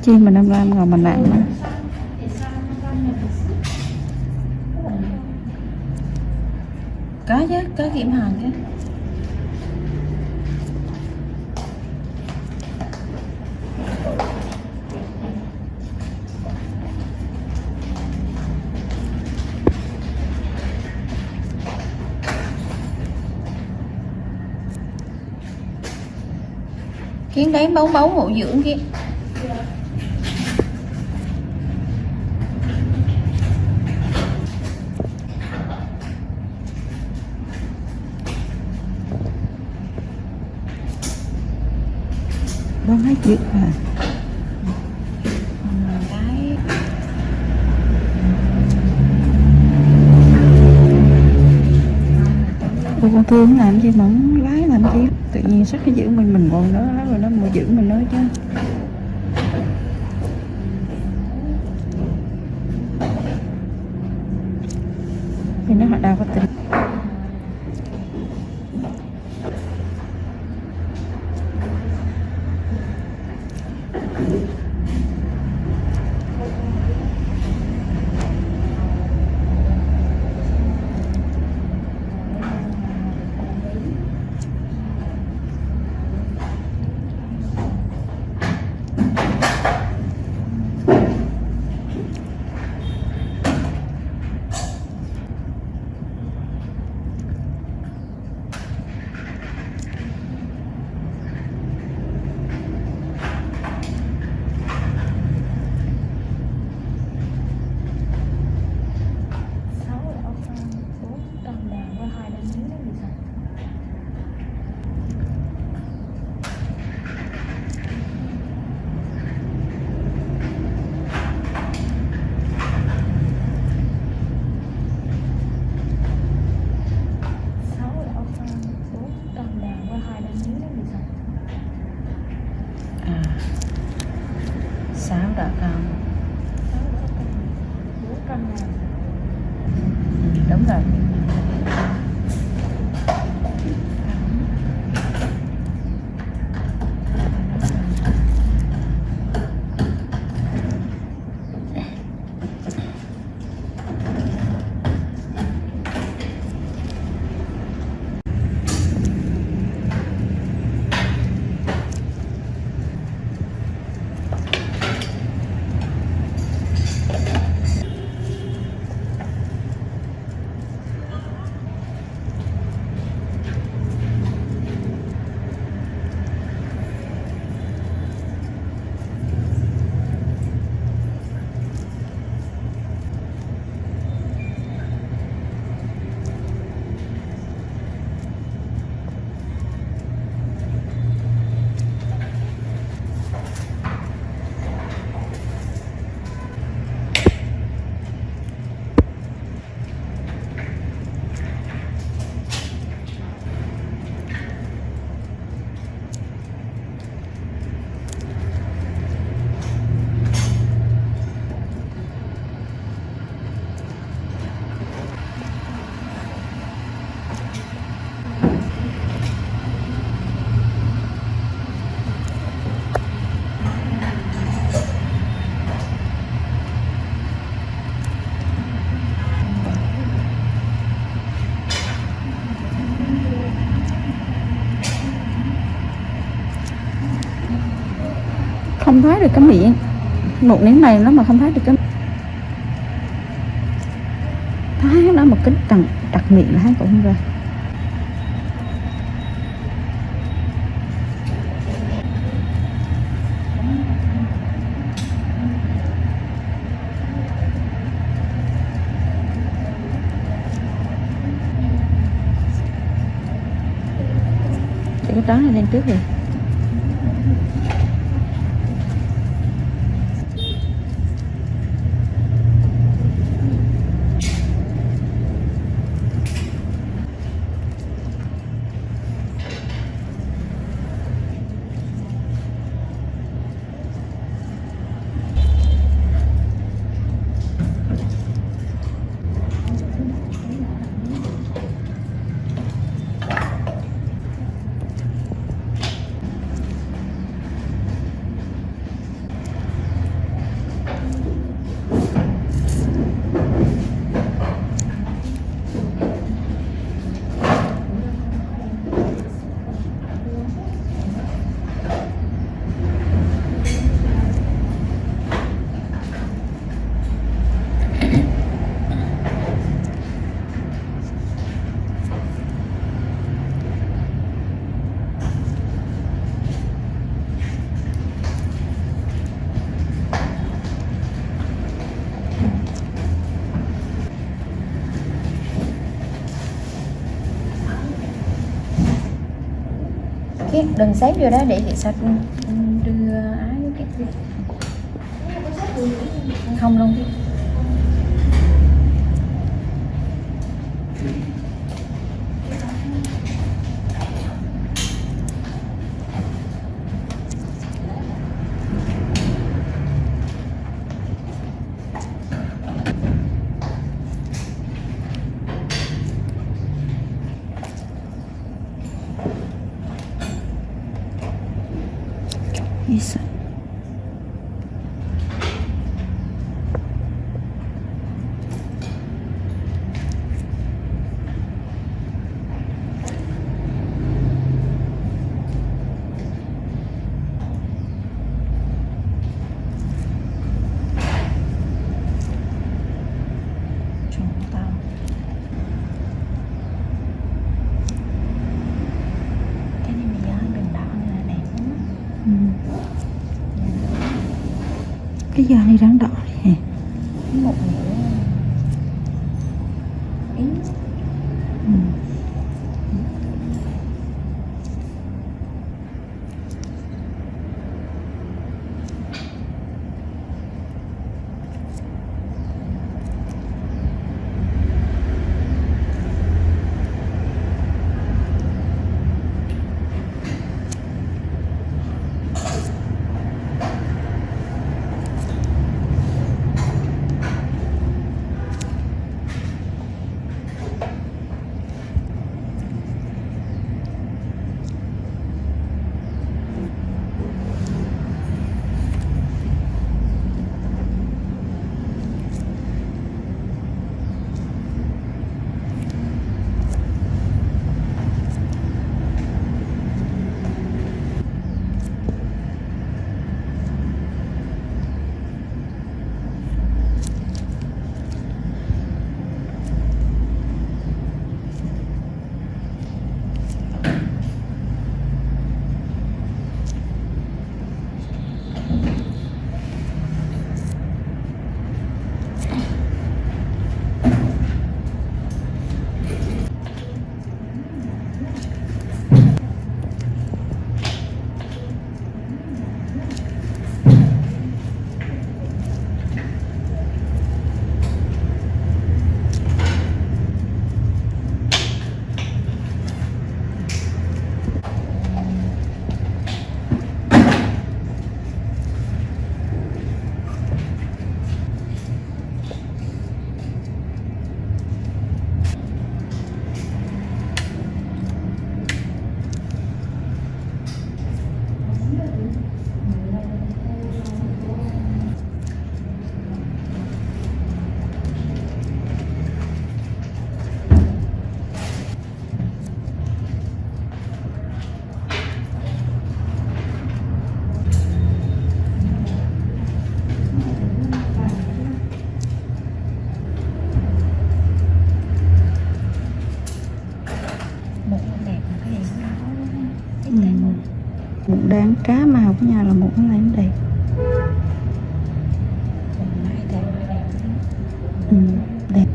Chi mà 5 gram ngồi mà nặng đó. Có chứ, có kiểm hàng chứ. Kiến đánh bóng bóng hậu dưỡng kia. Đó hết dữ à. Đấy. Cô con thương làm gì mà lái làm chi, tự nhiên sắc cái giữ mình còn đó rồi nó mà giữ mình nói chứ. Thì nó họ đâu có tình. Sáu đỏ con. Đúng rồi. Không thấy được cái miệng. Một miếng này nó mà không thấy được cái thấy nó một cái đặt miệng là thấy cũng không ra. Để cái trắng này lên trước rồi. cái đừng sấy vô đó để chị sạch đưa ái cái không luôn. Ý sợ. Trùng tao cái này mình dán đường đỏ này là đẹp lắm á. Ừ. Cái da này rắn đỏ này. Một nửa ý. Ừ. Mụn đáng cá màu của nhà là mụn nó làm đẹp. Ừ, đẹp.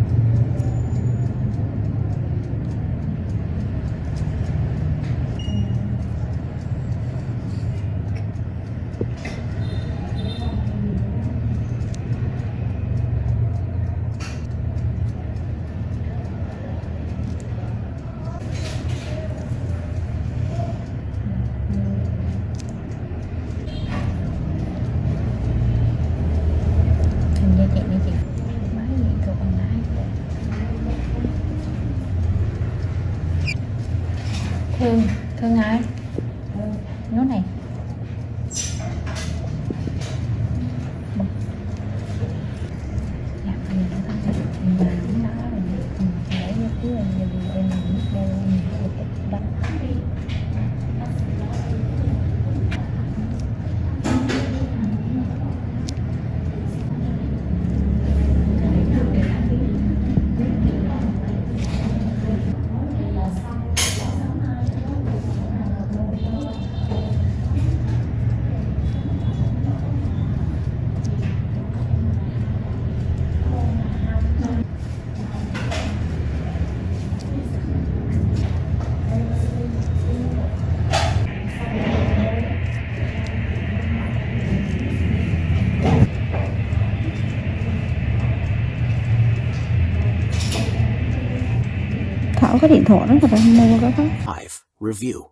cái điện thoại đó người ta mua cái đó. 5. Review.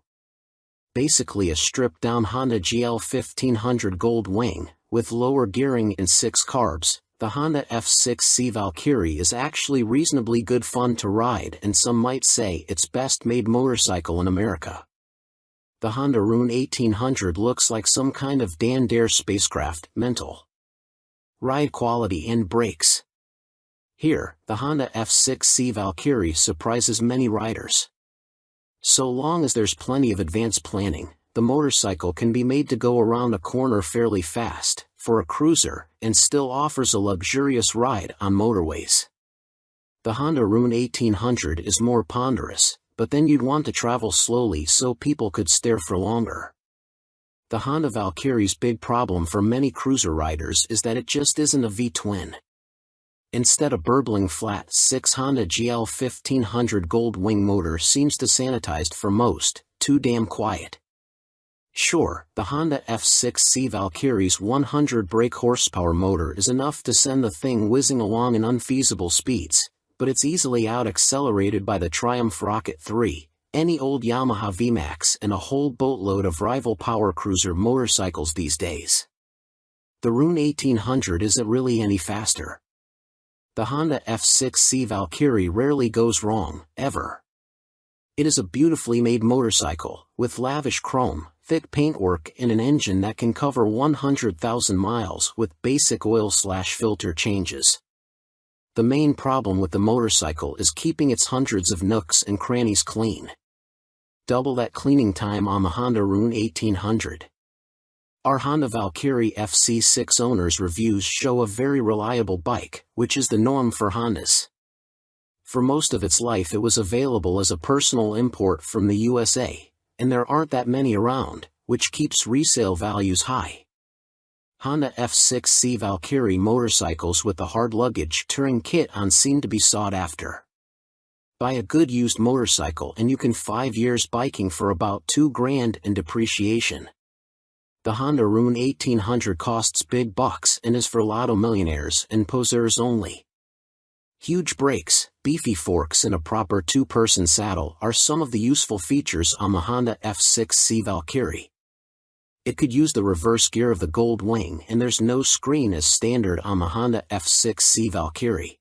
Basically a stripped-down Honda GL 1500 Gold Wing, with lower gearing and 6 carbs. The Honda F6C Valkyrie is actually reasonably good fun to ride, and some might say it's best-made motorcycle in America. The Honda Rune 1800 looks like some kind of Dan Dare spacecraft. Mental. Ride quality and brakes. Here, the Honda F6C Valkyrie surprises many riders. So long as there's plenty of advanced planning, the motorcycle can be made to go around a corner fairly fast, for a cruiser, and still offers a luxurious ride on motorways. The Honda Rune 1800 is more ponderous, but then you'd want to travel slowly so people could stare for longer. The Honda Valkyrie's big problem for many cruiser riders is that it just isn't a V-twin. Instead, a burbling flat 6 Honda GL 1500 Gold Wing motor seems to sanitized for most, too damn quiet. Sure, the Honda F6C Valkyrie's 100 brake horsepower motor is enough to send the thing whizzing along in unfeasible speeds, but it's easily out-accelerated by the Triumph Rocket 3, any old Yamaha VMAX and a whole boatload of rival power cruiser motorcycles these days. The Rune 1800 isn't really any faster. The Honda F6C Valkyrie rarely goes wrong, ever. It is a beautifully made motorcycle, with lavish chrome, thick paintwork and an engine that can cover 100,000 miles with basic oil/filter changes. The main problem with the motorcycle is keeping its hundreds of nooks and crannies clean. Double that cleaning time on the Honda Rune 1800. Our Honda Valkyrie FC6 owners' reviews show a very reliable bike, which is the norm for Hondas. For most of its life it was available as a personal import from the USA, and there aren't that many around, which keeps resale values high. Honda F6C Valkyrie motorcycles with the hard luggage touring kit on seem to be sought after. Buy a good used motorcycle and you can 5 years biking for about $2,000 in depreciation. The Honda Rune 1800 costs big bucks and is for lotto millionaires and poseurs only. Huge brakes, beefy forks and a proper two-person saddle are some of the useful features on the Honda F6C Valkyrie. It could use the reverse gear of the Gold Wing and there's no screen as standard on the Honda F6C Valkyrie.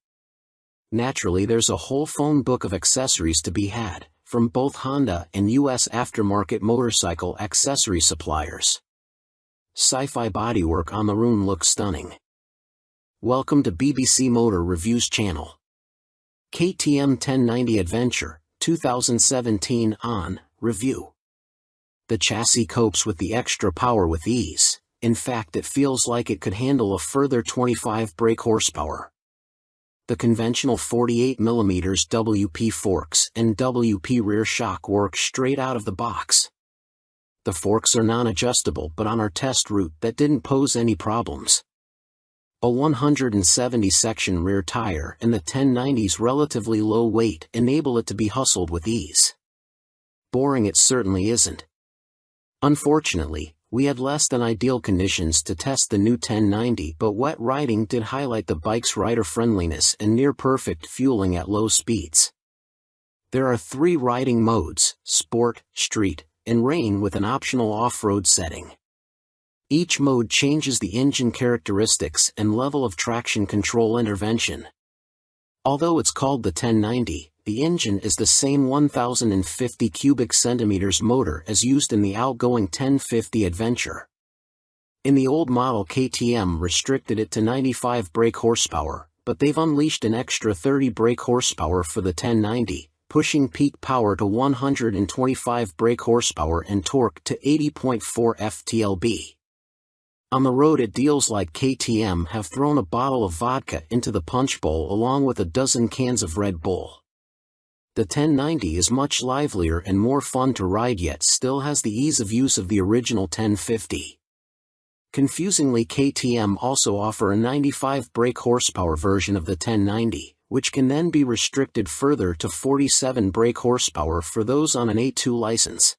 Naturally, there's a whole phone book of accessories to be had, from both Honda and US aftermarket motorcycle accessory suppliers. Sci-fi bodywork on the Rune looks stunning. Welcome to BBC Motor Reviews channel. KTM 1090 Adventure, 2017 on review. The chassis copes with the extra power with ease. In fact, it feels like it could handle a further 25 brake horsepower. The conventional 48mm WP forks and WP rear shock work straight out of the box. The forks are non-adjustable, but on our test route that didn't pose any problems. A 170 section rear tire and the 1090's relatively low weight enable it to be hustled with ease. Boring it certainly isn't. Unfortunately, we had less than ideal conditions to test the new 1090, but wet riding did highlight the bike's rider friendliness and near-perfect fueling at low speeds. There are 3 riding modes: Sport, Street, and Rain, with an optional off-road setting. Each mode changes the engine characteristics and level of traction control intervention. Although it's called the 1090, the engine is the same 1050 cubic centimeters motor as used in the outgoing 1050 Adventure. In the old model, KTM restricted it to 95 brake horsepower, but they've unleashed an extra 30 brake horsepower for the 1090, pushing peak power to 125 brake horsepower and torque to 80.4 ft-lb. On the road, it deals like KTM have thrown a bottle of vodka into the punch bowl along with a dozen cans of Red Bull. The 1090 is much livelier and more fun to ride, yet still has the ease of use of the original 1050. Confusingly, KTM also offer a 95 brake horsepower version of the 1090, which can then be restricted further to 47 brake horsepower for those on an A2 license.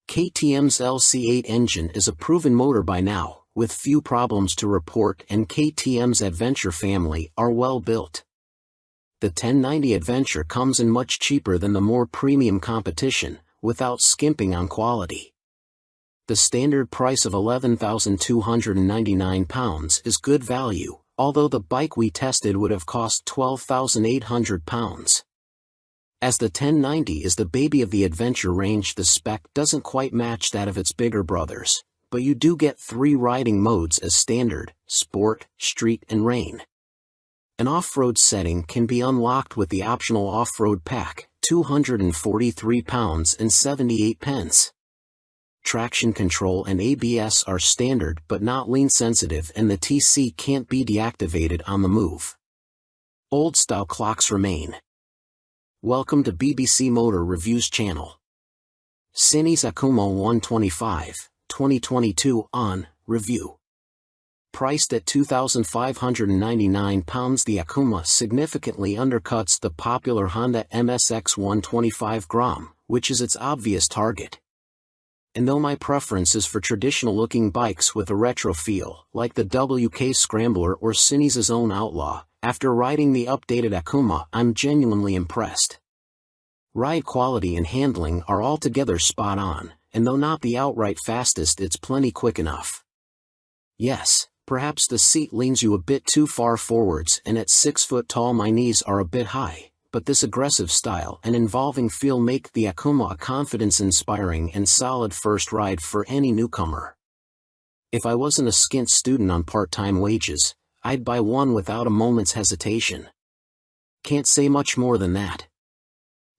KTM's LC8 engine is a proven motor by now, with few problems to report, and KTM's Adventure family are well built. The 1090 Adventure comes in much cheaper than the more premium competition, without skimping on quality. The standard price of £11,299 is good value, although the bike we tested would have cost £12,800. As the 1090 is the baby of the Adventure range, the spec doesn't quite match that of its bigger brothers, but you do get 3 riding modes as standard: Sport, Street and Rain. An off-road setting can be unlocked with the optional off-road pack, £243.78. Traction control and ABS are standard but not lean sensitive, and the TC can't be deactivated on the move. Old-style clocks remain. Welcome to BBC Motor Reviews channel. Cines Akuma 125, 2022 on review. Priced at £2,599, the Akuma significantly undercuts the popular Honda MSX 125 Grom, which is its obvious target. And though my preference is for traditional-looking bikes with a retro feel, like the WK Scrambler or Cines' own Outlaw, after riding the updated Akuma, I'm genuinely impressed. Ride quality and handling are altogether spot on, and though not the outright fastest, it's plenty quick enough. Yes, perhaps the seat leans you a bit too far forwards, and at 6 foot tall my knees are a bit high, but this aggressive style and involving feel make the Akuma a confidence-inspiring and solid first ride for any newcomer. If I wasn't a skint student on part-time wages, I'd buy one without a moment's hesitation. Can't say much more than that.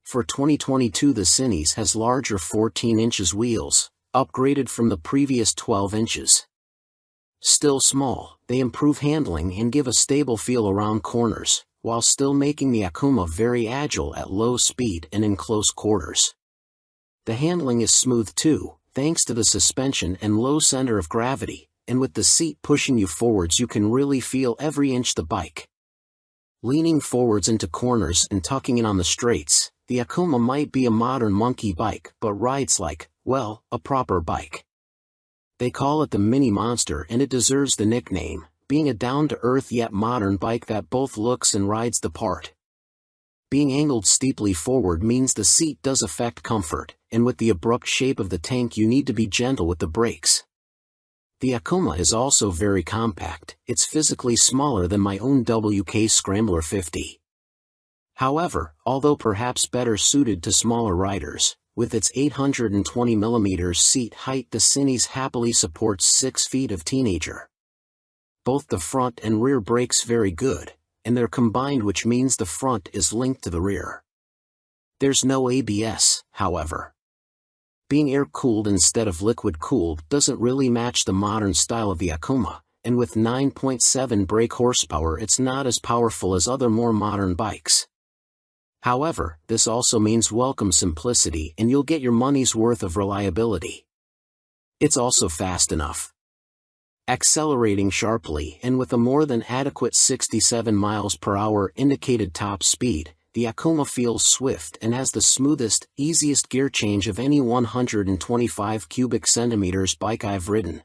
For 2022, the Cines has larger 14 inches wheels, upgraded from the previous 12 inches. Still small, they improve handling and give a stable feel around corners, while still making the Akuma very agile at low speed and in close quarters. The handling is smooth too, thanks to the suspension and low center of gravity, and with the seat pushing you forwards you can really feel every inch the bike. Leaning forwards into corners and tucking in on the straights, the Akuma might be a modern monkey bike but rides like, well, a proper bike. They call it the Mini Monster, and it deserves the nickname, being a down-to-earth yet modern bike that both looks and rides the part. Being angled steeply forward means the seat does affect comfort, and with the abrupt shape of the tank you need to be gentle with the brakes. The Akuma is also very compact. It's physically smaller than my own WK Scrambler 50. However, although perhaps better suited to smaller riders, with its 820mm seat height, the Cines happily supports 6 feet of teenager. Both the front and rear brakes very good, and they're combined, which means the front is linked to the rear. There's no ABS, however. Being air-cooled instead of liquid-cooled doesn't really match the modern style of the Akuma, and with 9.7 brake horsepower it's not as powerful as other more modern bikes. However, this also means welcome simplicity, and you'll get your money's worth of reliability. It's also fast enough. Accelerating sharply and with a more than adequate 67 miles per hour indicated top speed, the Akuma feels swift and has the smoothest, easiest gear change of any 125 cubic centimeters bike I've ridden.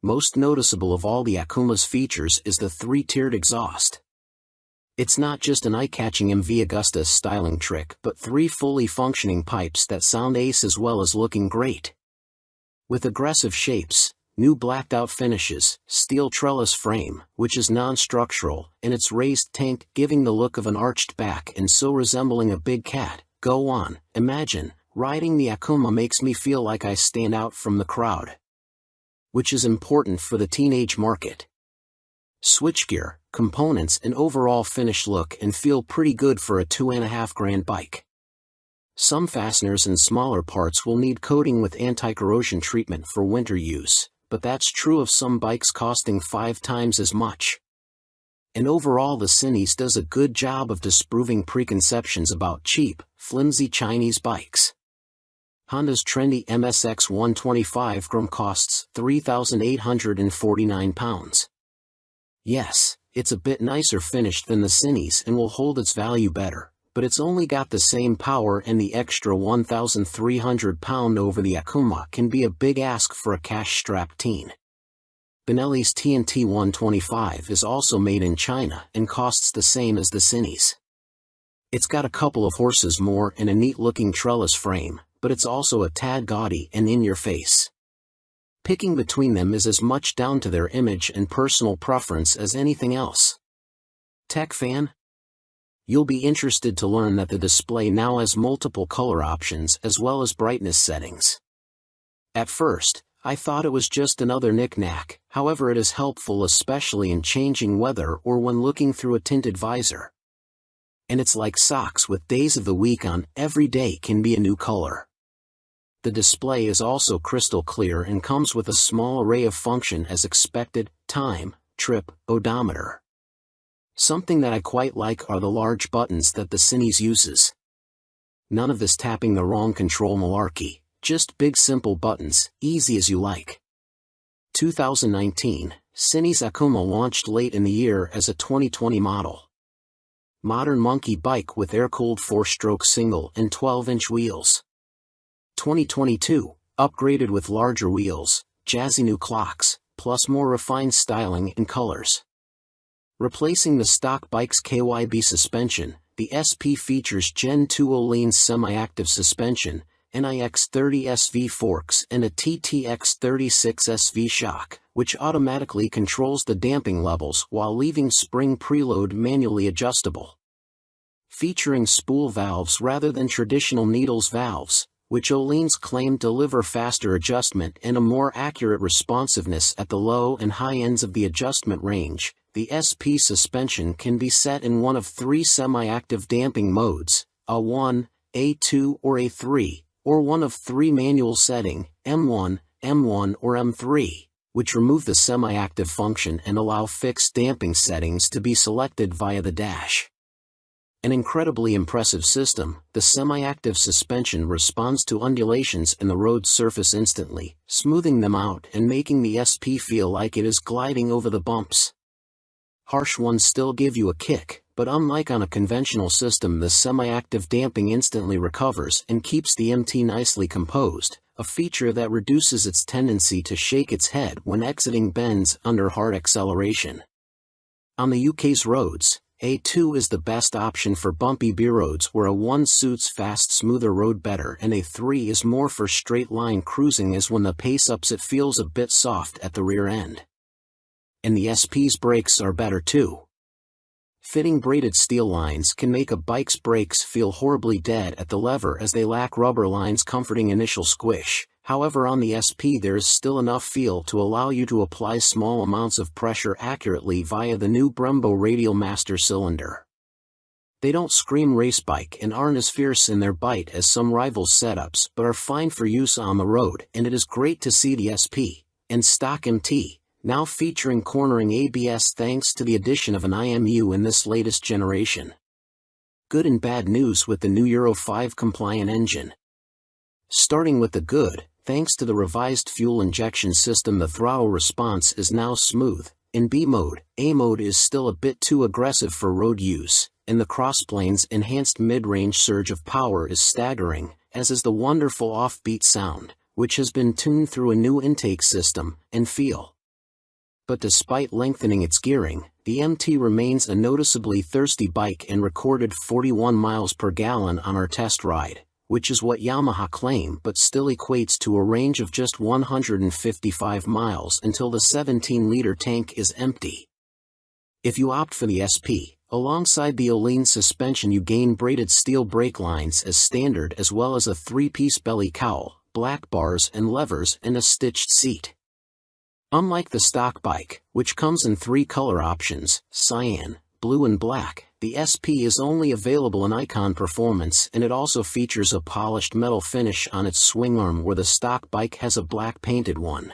Most noticeable of all the Akuma's features is the 3-tiered exhaust. It's not just an eye-catching MV Agusta styling trick, but 3 fully functioning pipes that sound ace as well as looking great. With aggressive shapes, new blacked-out finishes, steel trellis frame, which is non-structural, and its raised tank giving the look of an arched back and so resembling a big cat, go on, imagine, riding the Akuma makes me feel like I stand out from the crowd. Which is important for the teenage market. Switchgear, components and overall finish look and feel pretty good for a $2,500 bike. Some fasteners and smaller parts will need coating with anti-corrosion treatment for winter use, but that's true of some bikes costing 5 times as much. And overall the Cines does a good job of disproving preconceptions about cheap, flimsy Chinese bikes. Honda's trendy MSX 125 Grom costs £3,849. Yes, it's a bit nicer finished than the Cines and will hold its value better, but it's only got the same power, and the extra £1,300 over the Akuma can be a big ask for a cash-strapped teen. Benelli's TNT 125 is also made in China and costs the same as the Cines. It's got a couple of horses more and a neat-looking trellis frame, but it's also a tad gaudy and in your face. Picking between them is as much down to their image and personal preference as anything else. Tech fan? You'll be interested to learn that the display now has multiple color options as well as brightness settings. At first, I thought it was just another knick-knack, however it is helpful especially in changing weather or when looking through a tinted visor. And it's like socks with days of the week on, every day can be a new color. The display is also crystal clear and comes with a small array of function as expected: time, trip, odometer. Something that I quite like are the large buttons that the Cines uses. None of this tapping the wrong control malarkey, just big simple buttons, easy as you like. 2019, Cines Akuma launched late in the year as a 2020 model. Modern monkey bike with air-cooled 4-stroke single and 12-inch wheels. 2022, upgraded with larger wheels, jazzy new clocks, plus more refined styling and colors. Replacing the stock bike's KYB suspension, the SP features Gen 2 Öhlins semi-active suspension, NIX30 SV forks and a TTX36 SV shock, which automatically controls the damping levels while leaving spring preload manually adjustable. Featuring spool valves rather than traditional needles valves, which Öhlins claim deliver faster adjustment and a more accurate responsiveness at the low and high ends of the adjustment range, the SP suspension can be set in one of 3 semi-active damping modes, A1, A2 or A3, or one of 3 manual setting, M1, M1 or M3, which remove the semi-active function and allow fixed damping settings to be selected via the dash. An incredibly impressive system, the semi-active suspension responds to undulations in the road surface instantly, smoothing them out and making the SP feel like it is gliding over the bumps. Harsh ones still give you a kick, but unlike on a conventional system, the semi-active damping instantly recovers and keeps the MT nicely composed, a feature that reduces its tendency to shake its head when exiting bends under hard acceleration. On the UK's roads, A2 is the best option for bumpy B-roads where A1 suits fast smoother road better and A3 is more for straight-line cruising, as when the pace ups it feels a bit soft at the rear end. And the SP's brakes are better too. Fitting braided steel lines can make a bike's brakes feel horribly dead at the lever as they lack rubber lines comforting initial squish. However, on the SP there is still enough feel to allow you to apply small amounts of pressure accurately via the new Brembo Radial Master cylinder. They don't scream race bike and aren't as fierce in their bite as some rivals' setups, but are fine for use on the road, and it is great to see the SP and stock MT now featuring cornering ABS thanks to the addition of an IMU in this latest generation. Good and bad news with the new Euro 5 compliant engine. Starting with the good, thanks to the revised fuel injection system, the throttle response is now smooth. In B mode, A mode is still a bit too aggressive for road use, and the crossplane's enhanced mid-range surge of power is staggering, as is the wonderful offbeat sound, which has been tuned through a new intake system and feel. But despite lengthening its gearing, the MT remains a noticeably thirsty bike and recorded 41 miles per gallon on our test ride, which is what Yamaha claim, but still equates to a range of just 155 miles until the 17-liter tank is empty. If you opt for the SP, alongside the Öhlins suspension you gain braided steel brake lines as standard, as well as a 3-piece belly cowl, black bars and levers, and a stitched seat. Unlike the stock bike, which comes in 3 color options, cyan, blue and black, the SP is only available in Icon Performance, and it also features a polished metal finish on its swing arm where the stock bike has a black painted one.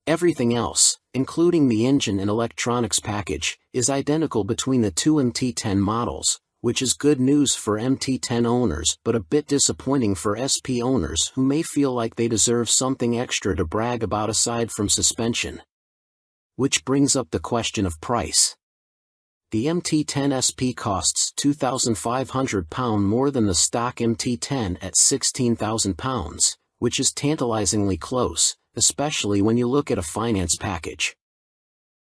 Everything else, including the engine and electronics package, is identical between the 2 MT10 models, which is good news for MT10 owners but a bit disappointing for SP owners who may feel like they deserve something extra to brag about aside from suspension. Which brings up the question of price. The MT10 SP costs £2,500 more than the stock MT10 at £16,000, which is tantalizingly close, especially when you look at a finance package.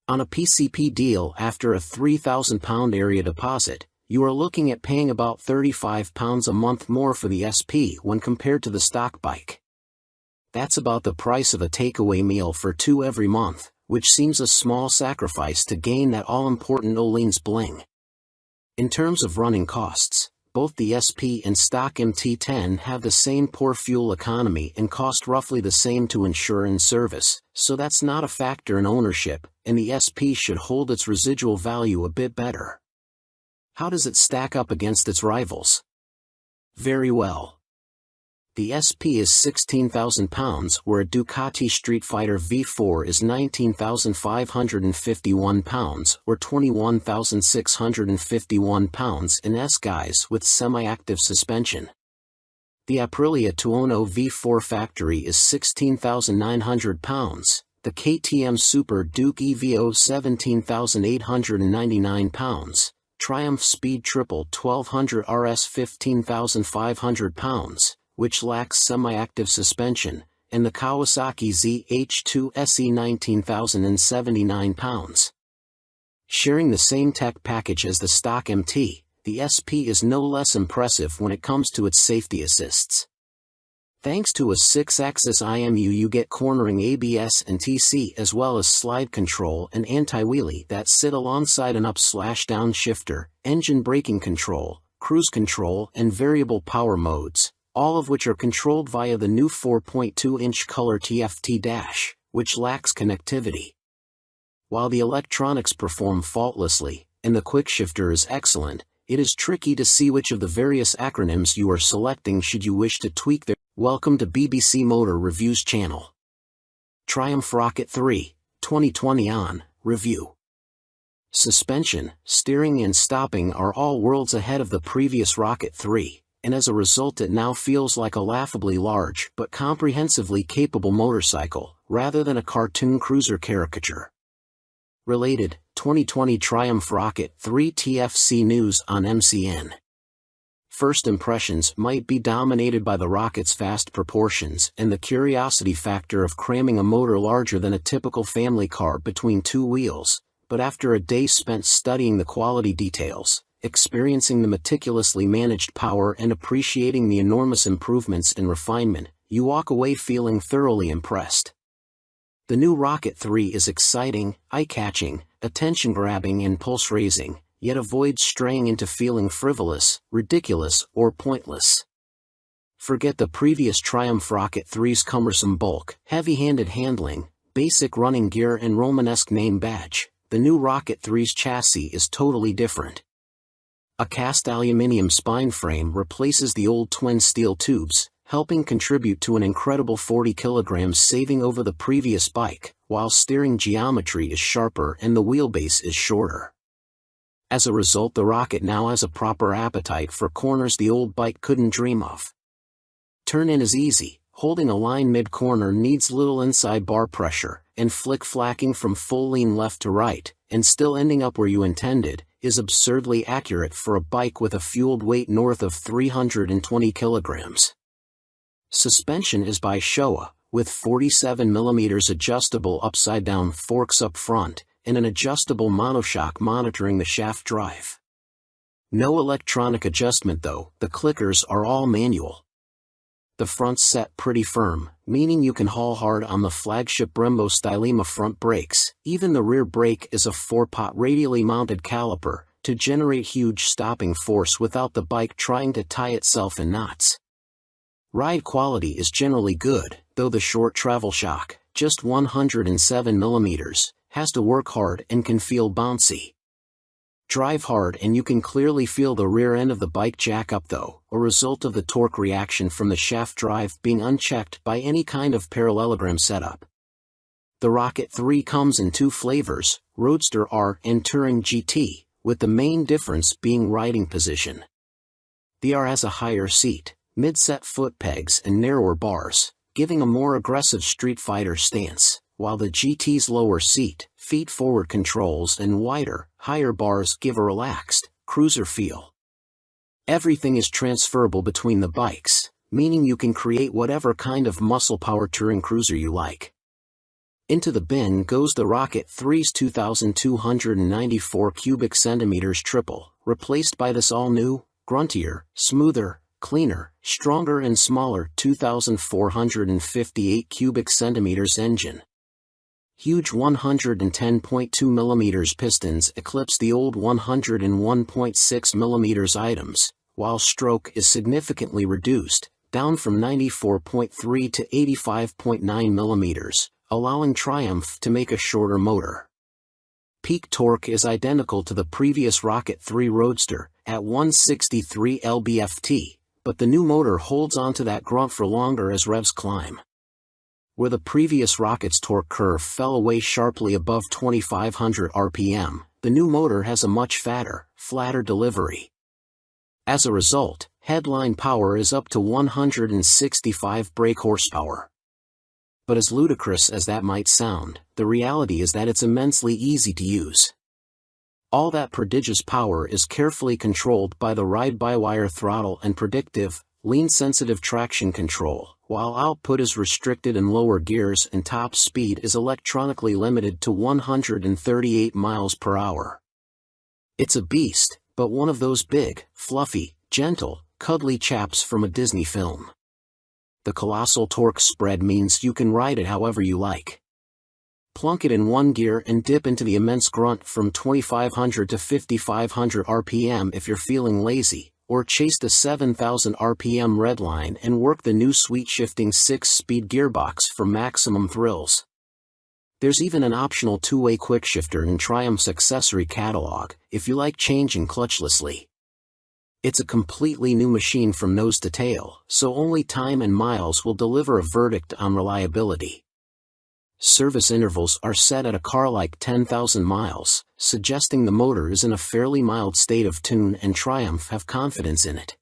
On a PCP deal after a £3,000 area deposit, you are looking at paying about £35 a month more for the SP when compared to the stock bike. That's about the price of a takeaway meal for two every month, which seems a small sacrifice to gain that all-important Öhlins bling. In terms of running costs, both the SP and stock MT10 have the same poor fuel economy and cost roughly the same to insure and service, so that's not a factor in ownership, and the SP should hold its residual value a bit better. How does it stack up against its rivals? Very well. The SP is £16,000, where a Ducati Street Fighter V4 is £19,551, or £21,651 in S-Guise with semi-active suspension. The Aprilia Tuono V4 factory is £16,900, the KTM Super Duke EVO £17,899, Triumph Speed Triple 1200 RS £15,500, which lacks semi-active suspension, and the Kawasaki ZH2 SE £19,079. Sharing the same tech package as the stock MT, the SP is no less impressive when it comes to its safety assists. Thanks to a 6-axis IMU, you get cornering ABS and TC, as well as slide control and anti-wheelie that sit alongside an up/down shifter, engine braking control, cruise control, and variable power modes, all of which are controlled via the new 4.2-inch color TFT dash, which lacks connectivity. While the electronics perform faultlessly, and the quickshifter is excellent, it is tricky to see which of the various acronyms you are selecting should you wish to tweak their. Welcome to BBC Motor Reviews channel. Triumph Rocket 3, 2020 on review. Suspension, steering and stopping are all worlds ahead of the previous Rocket 3. And as a result it now feels like a laughably large but comprehensively capable motorcycle, rather than a cartoon cruiser caricature. Related, 2020 Triumph Rocket 3 TFC news on MCN. First impressions might be dominated by the rocket's vast proportions and the curiosity factor of cramming a motor larger than a typical family car between two wheels, but after a day spent studying the quality details, experiencing the meticulously managed power and appreciating the enormous improvements in refinement, you walk away feeling thoroughly impressed. The new Rocket 3 is exciting, eye-catching, attention-grabbing and pulse-raising, yet avoids straying into feeling frivolous, ridiculous, or pointless. Forget the previous Triumph Rocket 3's cumbersome bulk, heavy-handed handling, basic running gear and Romanesque name badge. The new Rocket 3's chassis is totally different. A cast aluminium spine frame replaces the old twin steel tubes, helping contribute to an incredible 40 kilograms saving over the previous bike, while steering geometry is sharper and the wheelbase is shorter. As a result, the Rocket now has a proper appetite for corners the old bike couldn't dream of. Turn-in is easy, holding a line mid-corner needs little inside bar pressure, and flick-flacking from full lean left to right, and still ending up where you intended, is absurdly accurate for a bike with a fueled weight north of 320 kilograms. Suspension is by Showa, with 47mm adjustable upside-down forks up front, and an adjustable monoshock monitoring the shaft drive. No electronic adjustment though, the clickers are all manual. The front's set pretty firm, meaning you can haul hard on the flagship Brembo Stylema front brakes. Even the rear brake is a 4-pot radially mounted caliper, to generate huge stopping force without the bike trying to tie itself in knots. Ride quality is generally good, though the short travel shock, just 107mm, has to work hard and can feel bouncy. Drive hard and you can clearly feel the rear end of the bike jack up though, a result of the torque reaction from the shaft drive being unchecked by any kind of parallelogram setup. The Rocket 3 comes in two flavors, Roadster R and Touring GT, with the main difference being riding position. The R has a higher seat, mid-set foot pegs and narrower bars, giving a more aggressive Street Fighter stance, while the GT's lower seat, feet-forward controls and wider, higher bars give a relaxed, cruiser feel. Everything is transferable between the bikes, meaning you can create whatever kind of muscle power touring cruiser you like. Into the bin goes the Rocket 3's 2,294 cubic centimeters triple, replaced by this all-new, gruntier, smoother, cleaner, stronger and smaller 2,458 cubic centimeters engine. Huge 110.2 mm pistons eclipse the old 101.6 mm items, while stroke is significantly reduced, down from 94.3 to 85.9 mm, allowing Triumph to make a shorter motor. Peak torque is identical to the previous Rocket 3 Roadster, at 163 lb-ft, but the new motor holds onto that grunt for longer as revs climb. Where the previous Rocket's torque curve fell away sharply above 2,500 rpm, the new motor has a much fatter, flatter delivery. As a result, headline power is up to 165 brake horsepower. But as ludicrous as that might sound, the reality is that it's immensely easy to use. All that prodigious power is carefully controlled by the ride-by-wire throttle and predictive, lean-sensitive traction control, while output is restricted in lower gears and top speed is electronically limited to 138 miles per hour. It's a beast, but one of those big, fluffy, gentle, cuddly chaps from a Disney film. The colossal torque spread means you can ride it however you like. Plunk it in one gear and dip into the immense grunt from 2,500 to 5,500 rpm if you're feeling lazy, or chase the 7,000 rpm redline and work the new sweet-shifting 6-speed gearbox for maximum thrills. There's even an optional two-way quickshifter in Triumph's accessory catalog, if you like changing clutchlessly. It's a completely new machine from nose to tail, so only time and miles will deliver a verdict on reliability. Service intervals are set at a car like 10,000 miles, suggesting the motor is in a fairly mild state of tune and Triumph have confidence in it.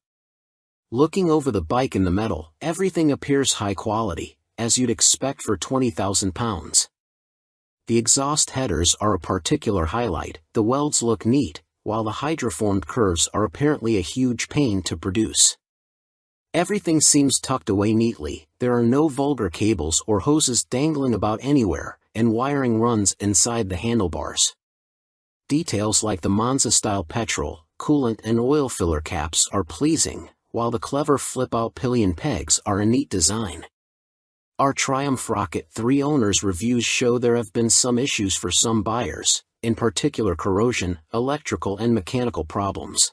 Looking over the bike in the metal, everything appears high quality, as you'd expect for 20,000 pounds. The exhaust headers are a particular highlight, the welds look neat, while the hydroformed curves are apparently a huge pain to produce. Everything seems tucked away neatly, there are no vulgar cables or hoses dangling about anywhere, and wiring runs inside the handlebars. Details like the Monza-style petrol, coolant and oil filler caps are pleasing, while the clever flip-out pillion pegs are a neat design. Our Triumph Rocket 3 owners' reviews show there have been some issues for some buyers, in particular corrosion, electrical and mechanical problems.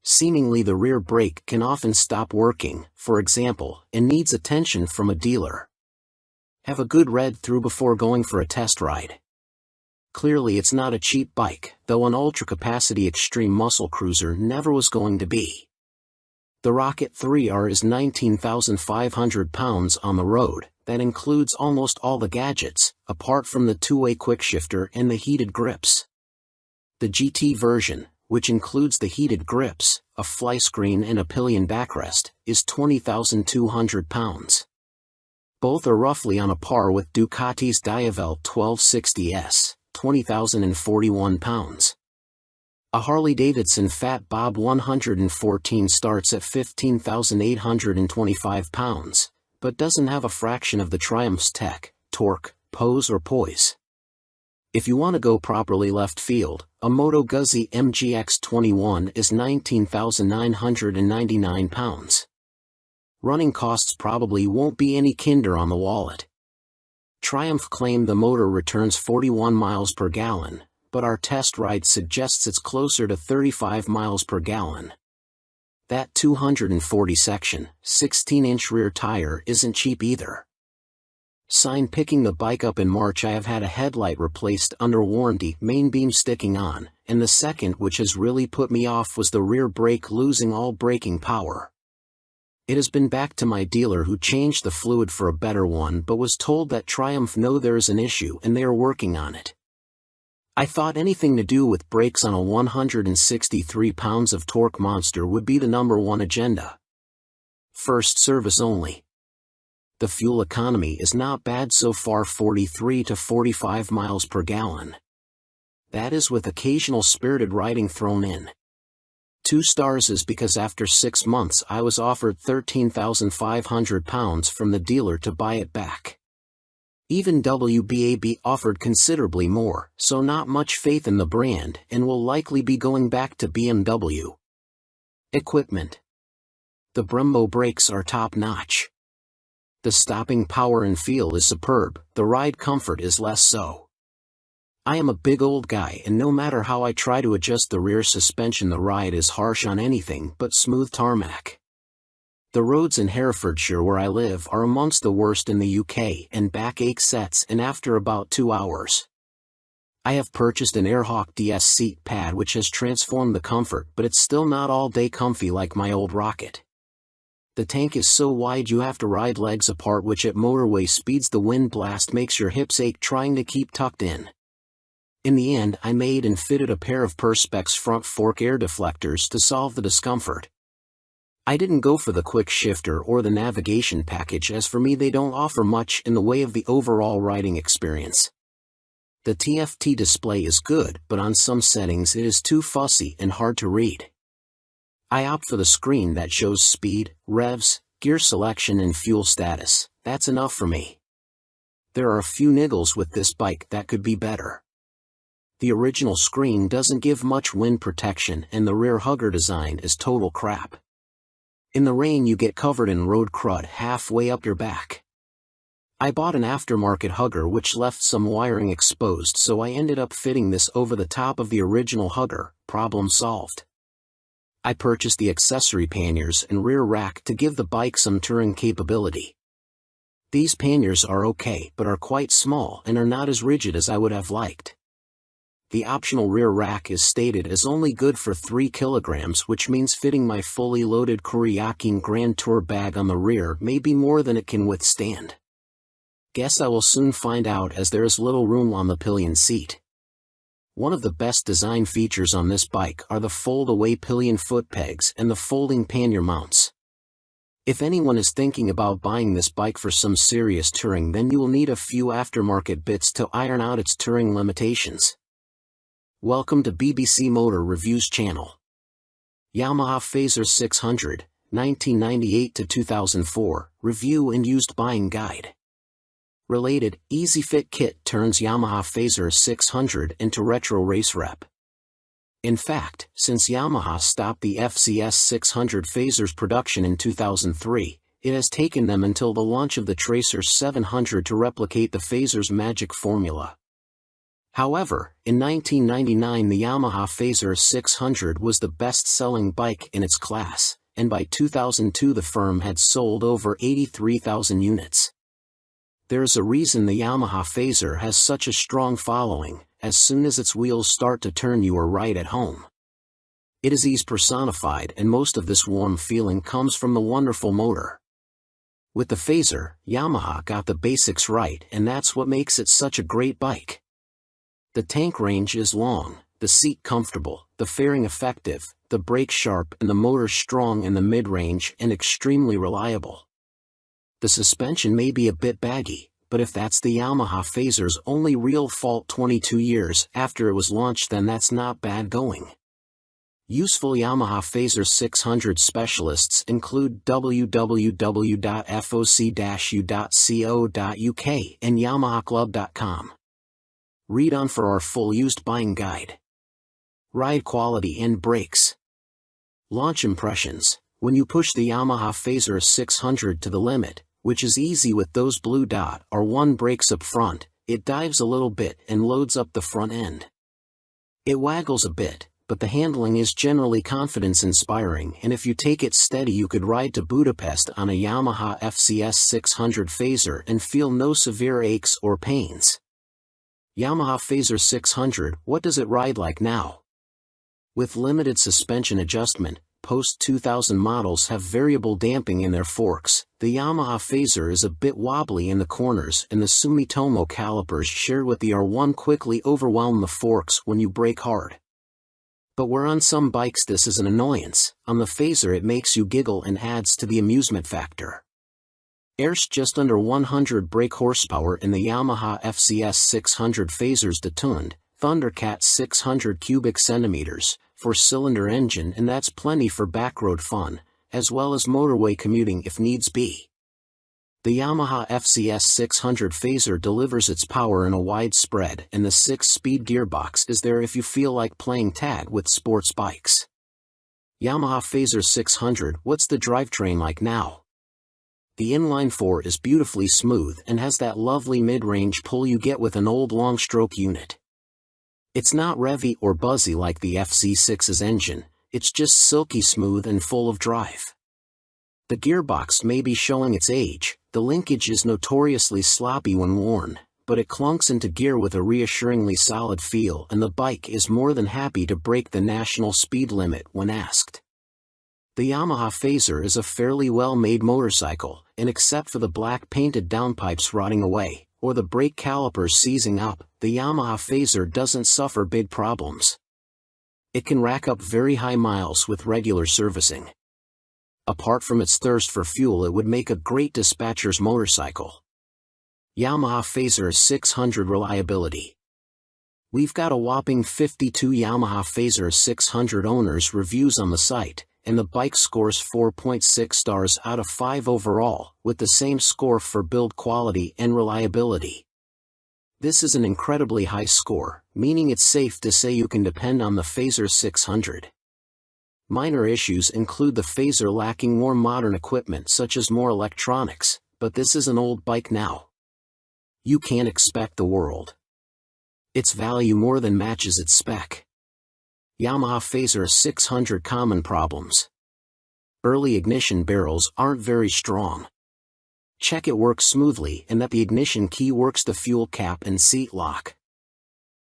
Seemingly the rear brake can often stop working, for example, and needs attention from a dealer. Have a good read through before going for a test ride. Clearly it's not a cheap bike, though an ultra-capacity extreme muscle cruiser never was going to be. The Rocket 3R is 19,500 pounds on the road. That includes almost all the gadgets, apart from the two-way quickshifter and the heated grips. The GT version, which includes the heated grips, a fly screen and a pillion backrest, is 20,200 pounds. Both are roughly on a par with Ducati's Diavel 1260S, 20,041 pounds. A Harley-Davidson Fat Bob 114 starts at 15,825 pounds. But doesn't have a fraction of the Triumph's tech, torque, pose or poise. If you want to go properly left field, a Moto Guzzi MGX21 is 19,999 pounds. Running costs probably won't be any kinder on the wallet. Triumph claimed the motor returns 41 miles per gallon, but our test ride suggests it's closer to 35 miles per gallon. That 240 section, 16-inch rear tire isn't cheap either. Sign picking the bike up in March I have had a headlight replaced under warranty, main beam sticking on, and the second which has really put me off was the rear brake losing all braking power. It has been back to my dealer who changed the fluid for a better one but was told that Triumph know there is an issue and they are working on it. I thought anything to do with brakes on a 163 pounds of torque monster would be the #1 agenda. First service only. The fuel economy is not bad so far, 43 to 45 miles per gallon. That is with occasional spirited riding thrown in. 2 stars is because after 6 months I was offered 13,500 pounds from the dealer to buy it back. Even WBAB offered considerably more, so not much faith in the brand and will likely be going back to BMW. Equipment. The Brembo brakes are top-notch. The stopping power and feel is superb, the ride comfort is less so. I am a big old guy and no matter how I try to adjust the rear suspension, the ride is harsh on anything but smooth tarmac. The roads in Herefordshire where I live are amongst the worst in the UK and backache sets in after about 2 hours. I have purchased an Airhawk DS seat pad which has transformed the comfort, but it's still not all day comfy like my old Rocket. The tank is so wide you have to ride legs apart, which at motorway speeds the wind blast makes your hips ache trying to keep tucked in. In the end, I made and fitted a pair of Perspex front fork air deflectors to solve the discomfort. I didn't go for the quick shifter or the navigation package, as for me they don't offer much in the way of the overall riding experience. The TFT display is good, but on some settings it is too fussy and hard to read. I opt for the screen that shows speed, revs, gear selection and fuel status. That's enough for me. There are a few niggles with this bike that could be better. The original screen doesn't give much wind protection and the rear hugger design is total crap. In the rain you get covered in road crud halfway up your back. I bought an aftermarket hugger which left some wiring exposed, so I ended up fitting this over the top of the original hugger. Problem solved. I purchased the accessory panniers and rear rack to give the bike some touring capability. These panniers are okay but are quite small and are not as rigid as I would have liked. The optional rear rack is stated as only good for 3 kilograms, which means fitting my fully loaded Kuryakyn Grand Tour bag on the rear may be more than it can withstand. Guess I will soon find out, as there is little room on the pillion seat. One of the best design features on this bike are the fold-away pillion foot pegs and the folding pannier mounts. If anyone is thinking about buying this bike for some serious touring, then you will need a few aftermarket bits to iron out its touring limitations. Welcome to BBC Motor Reviews channel. Yamaha Phaser 600, 1998 to 2004, Review and Used Buying Guide. Related, Easy Fit Kit turns Yamaha Phaser 600 into retro race rep. In fact, since Yamaha stopped the FZS 600 Phasers production in 2003, it has taken them until the launch of the Tracer 700 to replicate the Phaser's magic formula. However, in 1999 the Yamaha Phaser 600 was the best-selling bike in its class, and by 2002 the firm had sold over 83,000 units. There is a reason the Yamaha Phaser has such a strong following. As soon as its wheels start to turn you are right at home. It is ease personified, and most of this warm feeling comes from the wonderful motor. With the Phaser, Yamaha got the basics right, and that's what makes it such a great bike. The tank range is long, the seat comfortable, the fairing effective, the brake sharp and the motor strong in the mid-range and extremely reliable. The suspension may be a bit baggy, but if that's the Yamaha Phaser's only real fault 22 years after it was launched, then that's not bad going. Useful Yamaha Phaser 600 specialists include www.foc-u.co.uk and yamahaclub.com. Read on for our full used buying guide. Ride quality and brakes. Launch impressions. When you push the Yamaha Phaser 600 to the limit, which is easy with those blue dot or one brakes up front, it dives a little bit and loads up the front end. It waggles a bit, but the handling is generally confidence-inspiring, and if you take it steady you could ride to Budapest on a Yamaha FZS 600 Phaser and feel no severe aches or pains. Yamaha Phaser 600, what does it ride like now? With limited suspension adjustment, post-2000 models have variable damping in their forks. The Yamaha Phaser is a bit wobbly in the corners, and the Sumitomo calipers shared with the R1 quickly overwhelm the forks when you brake hard. But where on some bikes this is an annoyance, on the Phaser it makes you giggle and adds to the amusement factor. There's just under 100 brake horsepower in the Yamaha FZS 600 Phaser's detuned Thundercat 600 cubic centimeters, 4-cylinder engine, and that's plenty for backroad fun, as well as motorway commuting if needs be. The Yamaha FCS 600 Phaser delivers its power in a wide spread, and the 6-speed gearbox is there if you feel like playing tag with sports bikes. Yamaha Phaser 600. What's the drivetrain like now? The inline-4 is beautifully smooth and has that lovely mid-range pull you get with an old long-stroke unit. It's not revvy or buzzy like the FC6's engine, it's just silky smooth and full of drive. The gearbox may be showing its age, the linkage is notoriously sloppy when worn, but it clunks into gear with a reassuringly solid feel, and the bike is more than happy to break the national speed limit when asked. The Yamaha Phaser is a fairly well-made motorcycle, and except for the black painted downpipes rotting away, or the brake calipers seizing up, the Yamaha Phaser doesn't suffer big problems. It can rack up very high miles with regular servicing. Apart from its thirst for fuel, it would make a great dispatcher's motorcycle. Yamaha Phaser 600 reliability. We've got a whopping 52 Yamaha Phaser 600 owners reviews on the site, and the bike scores 4.6 stars out of 5 overall, with the same score for build quality and reliability. This is an incredibly high score, meaning it's safe to say you can depend on the Phaser 600. Minor issues include the Phaser lacking more modern equipment such as more electronics, but this is an old bike now. You can't expect the world. Its value more than matches its spec. Yamaha Phaser 600 common problems. Early ignition barrels aren't very strong. Check it works smoothly and that the ignition key works the fuel cap and seat lock.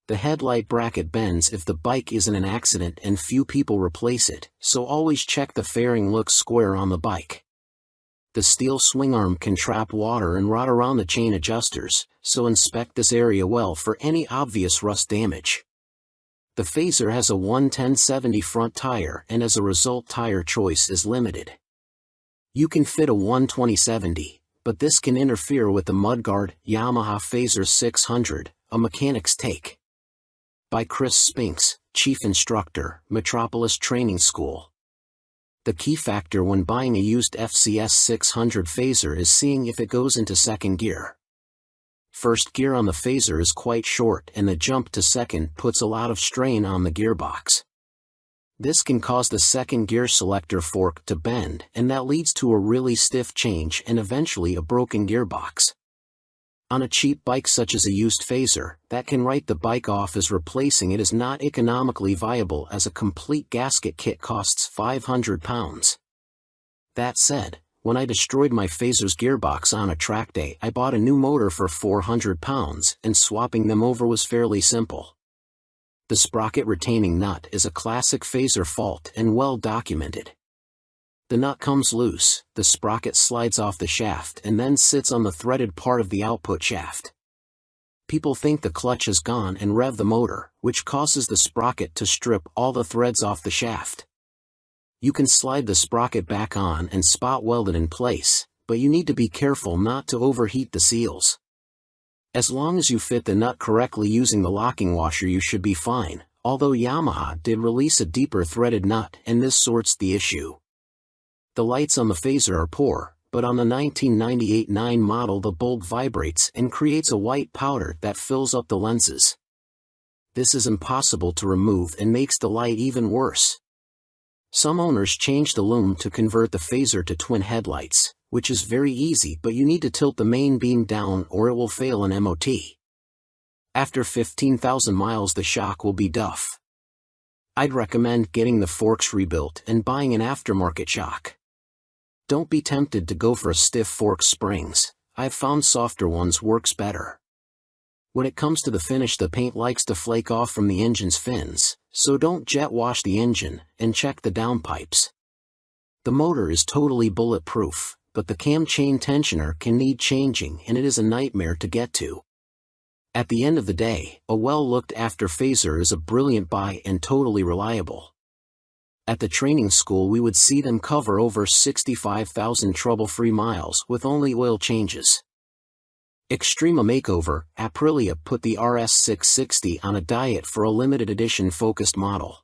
The headlight bracket bends if the bike is in an accident and few people replace it, so always check the fairing looks square on the bike. The steel swing arm can trap water and rot around the chain adjusters, so inspect this area well for any obvious rust damage. The Phaser has a 110/70 front tire, and as a result tire choice is limited. You can fit a 120/70, but this can interfere with the mudguard. Yamaha Phaser 600, a mechanic's take. By Chris Spinks, Chief Instructor, Metropolis Training School. The key factor when buying a used FCS 600 Phaser is seeing if it goes into second gear. First gear on the Phaser is quite short, and the jump to second puts a lot of strain on the gearbox. This can cause the second gear selector fork to bend, and that leads to a really stiff change and eventually a broken gearbox. On a cheap bike such as a used Phaser, that can write the bike off as replacing it is not economically viable, as a complete gasket kit costs £500. That said, when I destroyed my Phaser's gearbox on a track day, I bought a new motor for £400, and swapping them over was fairly simple. The sprocket retaining nut is a classic Phaser fault and well documented. The nut comes loose, the sprocket slides off the shaft and then sits on the threaded part of the output shaft. People think the clutch is gone and rev the motor, which causes the sprocket to strip all the threads off the shaft. You can slide the sprocket back on and spot weld it in place, but you need to be careful not to overheat the seals. As long as you fit the nut correctly using the locking washer, you should be fine, although Yamaha did release a deeper threaded nut and this sorts the issue. The lights on the Phaser are poor, but on the 1998 9 model the bulb vibrates and creates a white powder that fills up the lenses. This is impossible to remove and makes the light even worse. Some owners change the lume to convert the Phaser to twin headlights, which is very easy, but you need to tilt the main beam down or it will fail an MOT. After 15,000 miles the shock will be duff. I'd recommend getting the forks rebuilt and buying an aftermarket shock. Don't be tempted to go for a stiff fork springs. I've found softer ones works better. When it comes to the finish, the paint likes to flake off from the engine's fins, so don't jet wash the engine, and check the downpipes. The motor is totally bulletproof, but the cam chain tensioner can need changing and it is a nightmare to get to. At the end of the day, a well-looked-after Phaser is a brilliant buy and totally reliable. At the training school we would see them cover over 65,000 trouble-free miles with only oil changes. Extrema Makeover, Aprilia put the RS660 on a diet for a limited edition focused model.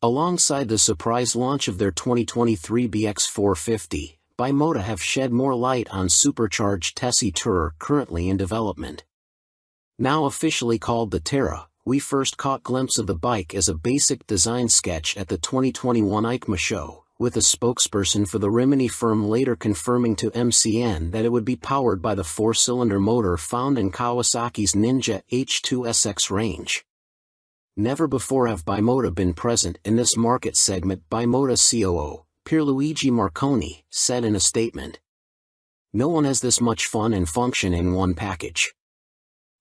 Alongside the surprise launch of their 2023 BX450, Bimota have shed more light on supercharged Tessie Tourer currently in development. Now officially called the Terra, we first caught glimpse of the bike as a basic design sketch at the 2021 EICMA show, with a spokesperson for the Rimini firm later confirming to MCN that it would be powered by the 4-cylinder motor found in Kawasaki's Ninja H2SX range. Never before have Bimota been present in this market segment, Bimota COO, Pierluigi Marconi, said in a statement. No one has this much fun and function in one package.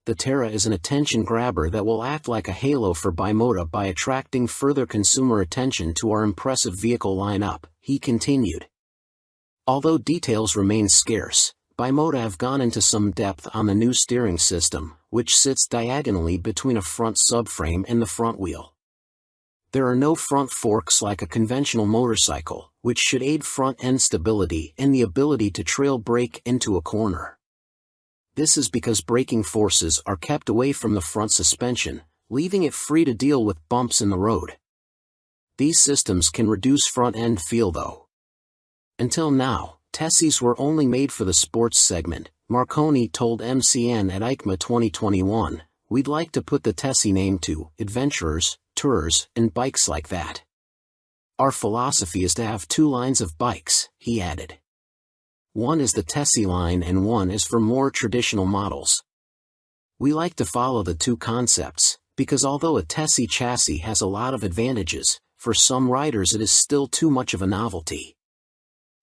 The Terra is an attention grabber that will act like a halo for Bimota by attracting further consumer attention to our impressive vehicle lineup, he continued. Although details remain scarce, Bimota have gone into some depth on the new steering system, which sits diagonally between a front subframe and the front wheel. There are no front forks like a conventional motorcycle, which should aid front-end stability and the ability to trail brake into a corner. This is because braking forces are kept away from the front suspension, leaving it free to deal with bumps in the road. These systems can reduce front-end feel though. Until now, Tessies were only made for the sports segment. Marconi told MCN at EICMA 2021, "We'd like to put the Tessie name to adventurers, tourers, and bikes like that. Our philosophy is to have two lines of bikes," he added. One is the Tessie line and one is for more traditional models. We like to follow the two concepts, because although a Tessie chassis has a lot of advantages, for some riders it is still too much of a novelty.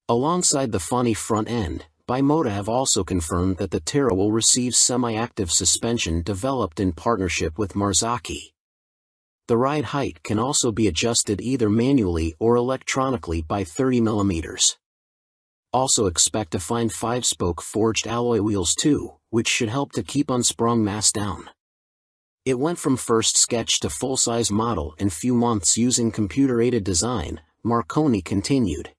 Alongside the funny front end, Bimota have also confirmed that the Terra will receive semi-active suspension developed in partnership with Marzocchi. The ride height can also be adjusted either manually or electronically by 30 mm. Also expect to find 5-spoke forged alloy wheels too, which should help to keep unsprung mass down. It went from first sketch to full-size model in few months using computer-aided design, Marconi continued.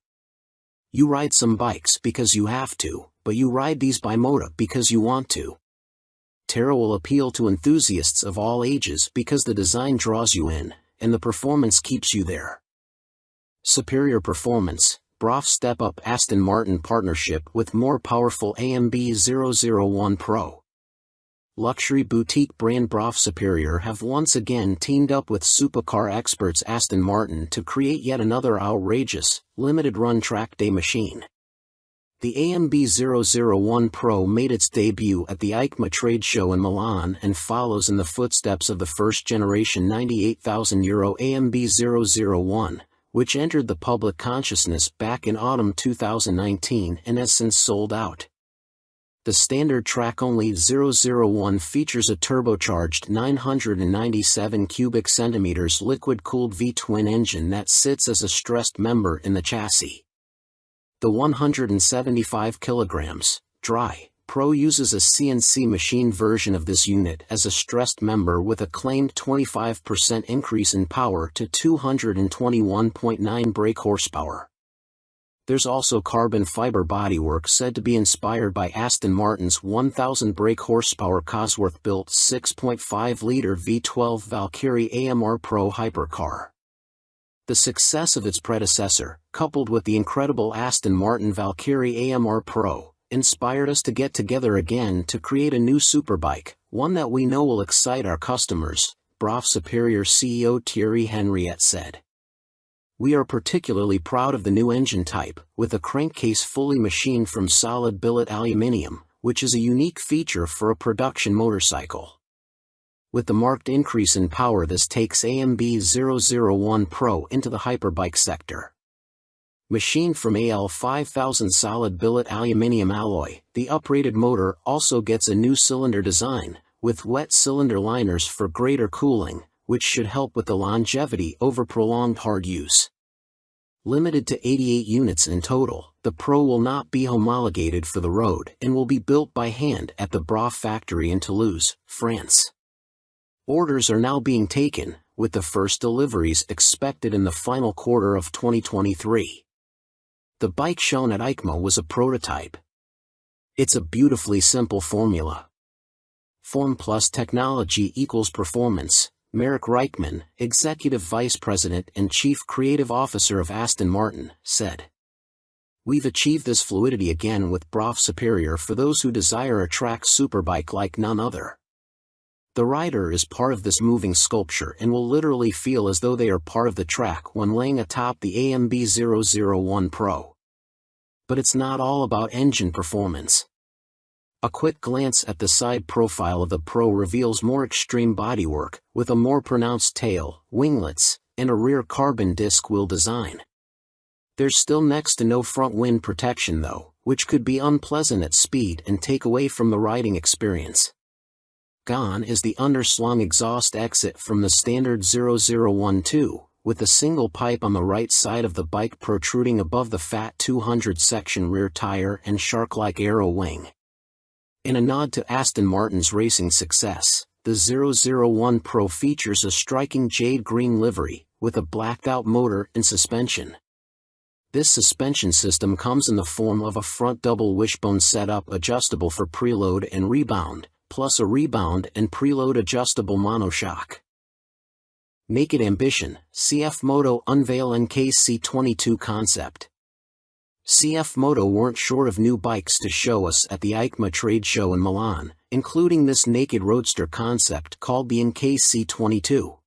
You ride some bikes because you have to, but you ride these Bimota because you want to. Terra will appeal to enthusiasts of all ages because the design draws you in, and the performance keeps you there. Superior performance. Brough Step Up Aston Martin partnership with more powerful AMB 001 Pro. Luxury boutique brand Brough Superior have once again teamed up with supercar experts Aston Martin to create yet another outrageous, limited-run track day machine. The AMB 001 Pro made its debut at the EICMA trade show in Milan and follows in the footsteps of the first-generation €98,000 AMB 001, which entered the public consciousness back in autumn 2019 and has since sold out. The standard track-only 001 features a turbocharged 997 cubic centimeters liquid-cooled V-twin engine that sits as a stressed member in the chassis. The 175 kilograms, dry, Pro uses a CNC machine version of this unit as a stressed member with a claimed 25% increase in power to 221.9 brake horsepower. There's also carbon fiber bodywork said to be inspired by Aston Martin's 1,000 brake horsepower Cosworth-built 6.5-liter V12 Valkyrie AMR Pro hypercar. The success of its predecessor, coupled with the incredible Aston Martin Valkyrie AMR Pro, inspired us to get together again to create a new superbike, one that we know will excite our customers, Brough Superior CEO Thierry Henriette said. We are particularly proud of the new engine type, with a crankcase fully machined from solid billet aluminium, which is a unique feature for a production motorcycle. With the marked increase in power, this takes AMB 001 Pro into the hyperbike sector. Machined from AL 5000 solid billet aluminium alloy, the uprated motor also gets a new cylinder design, with wet cylinder liners for greater cooling, which should help with the longevity over prolonged hard use. Limited to 88 units in total, the Pro will not be homologated for the road and will be built by hand at the Brough factory in Toulouse, France. Orders are now being taken, with the first deliveries expected in the final quarter of 2023. The bike shown at EICMA was a prototype. It's a beautifully simple formula. Form plus technology equals performance, Marek Reichman, Executive Vice President and Chief Creative Officer of Aston Martin, said. We've achieved this fluidity again with BRAF Superior for those who desire a track superbike like none other. The rider is part of this moving sculpture and will literally feel as though they are part of the track when laying atop the AMB 001 Pro. But it's not all about engine performance. A quick glance at the side profile of the Pro reveals more extreme bodywork, with a more pronounced tail, winglets, and a rear carbon disc wheel design. There's still next to no front wind protection though, which could be unpleasant at speed and take away from the riding experience. Gone is the underslung exhaust exit from the standard 0012, with a single pipe on the right side of the bike protruding above the fat 200 section rear tire and shark-like aero wing. In a nod to Aston Martin's racing success, the 001 Pro features a striking jade green livery, with a blacked-out motor and suspension. This suspension system comes in the form of a front double wishbone setup adjustable for preload and rebound, plus a rebound and preload adjustable monoshock. Naked Ambition, CF Moto unveil NKC22 concept. CF Moto weren't short of new bikes to show us at the EICMA trade show in Milan, including this naked roadster concept called the NKC22.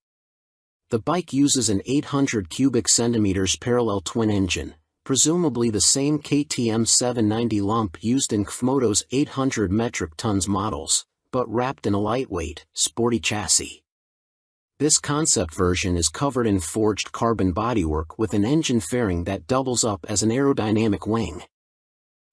The bike uses an 800 cubic centimeters parallel twin engine, presumably the same KTM 790 lump used in Kmoto's 800 metric tons models, but wrapped in a lightweight, sporty chassis. This concept version is covered in forged carbon bodywork with an engine fairing that doubles up as an aerodynamic wing.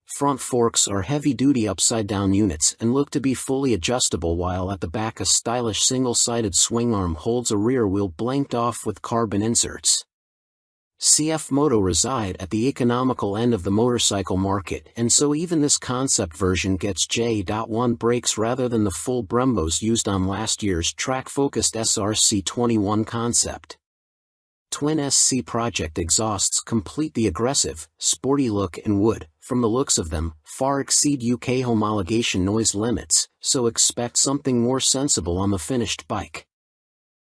Front forks are heavy-duty upside-down units and look to be fully adjustable, while at the back a stylish single-sided swing arm holds a rear wheel blanked off with carbon inserts. CF Moto reside at the economical end of the motorcycle market, and so even this concept version gets J.1 brakes rather than the full Brembos used on last year's track-focused SRC21 concept. Twin SC Project exhausts complete the aggressive, sporty look and would, from the looks of them, far exceed UK homologation noise limits, so expect something more sensible on the finished bike.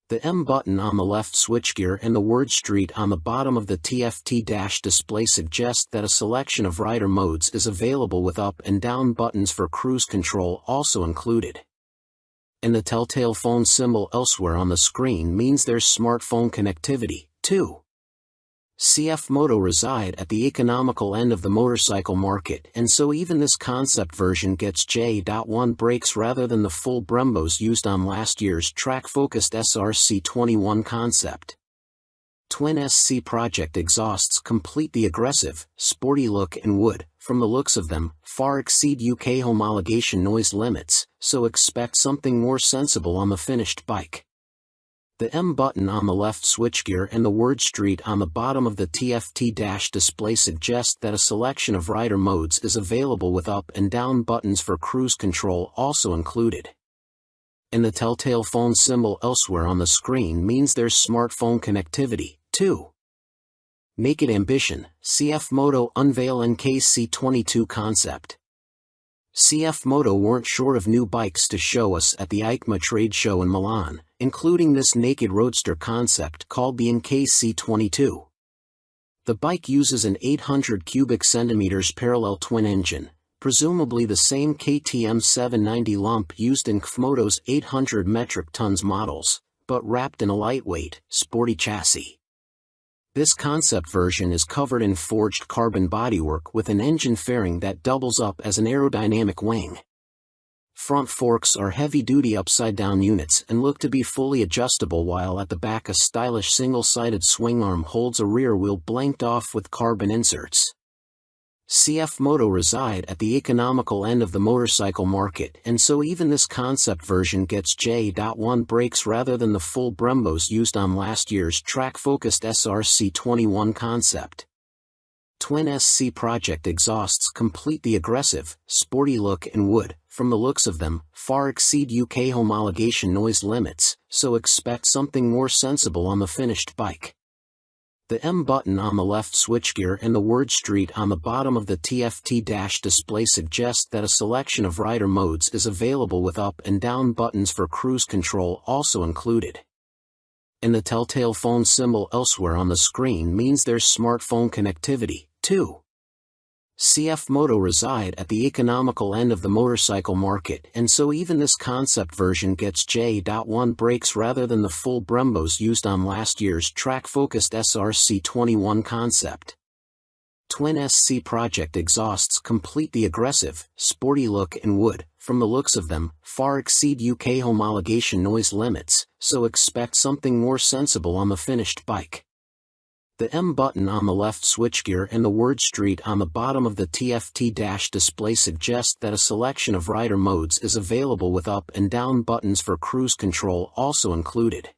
The M button on the left switchgear and the word Street on the bottom of the TFT dash display suggest that a selection of rider modes is available with up and down buttons for cruise control also included. And the telltale phone symbol elsewhere on the screen means there's smartphone connectivity, too. CF Moto reside at the economical end of the motorcycle market, and so even this concept version gets J.1 brakes rather than the full Brembos used on last year's track-focused SRC21 concept. Twin SC Project exhausts complete the aggressive, sporty look and would, from the looks of them, far exceed UK homologation noise limits, so expect something more sensible on the finished bike. The M button on the left switchgear and the word Street on the bottom of the TFT dash display suggest that a selection of rider modes is available with up and down buttons for cruise control also included. And the telltale phone symbol elsewhere on the screen means there's smartphone connectivity, too. Naked Ambition, CF Moto unveil NKC22 concept. CF Moto weren't short of new bikes to show us at the EICMA trade show in Milan, including this naked roadster concept called the NKC22. The bike uses an 800 cubic centimeters parallel twin engine, presumably the same KTM 790 lump used in Kmoto's 800 metric tons models, but wrapped in a lightweight, sporty chassis. This concept version is covered in forged carbon bodywork with an engine fairing that doubles up as an aerodynamic wing. Front forks are heavy-duty upside-down units and look to be fully adjustable, while at the back a stylish single-sided swing arm holds a rear wheel blanked off with carbon inserts. CF Moto reside at the economical end of the motorcycle market, and so even this concept version gets J.1 brakes rather than the full Brembos used on last year's track-focused SRC21 concept. Twin SC Project exhausts complete the aggressive, sporty look and would, from the looks of them, far exceed UK homologation noise limits, so expect something more sensible on the finished bike. The M button on the left switchgear and the word Street on the bottom of the TFT dash display suggest that a selection of rider modes is available with up and down buttons for cruise control also included. And the telltale phone symbol elsewhere on the screen means there's smartphone connectivity, too. CF Moto reside at the economical end of the motorcycle market, and so even this concept version gets J.1 brakes rather than the full Brembos used on last year's track-focused SRC21 concept. Twin SC Project exhausts complete the aggressive, sporty look and would, from the looks of them, far exceed UK homologation noise limits, so expect something more sensible on the finished bike. The M button on the left switchgear and the word Street on the bottom of the TFT dash display suggest that a selection of rider modes is available with up and down buttons for cruise control also included.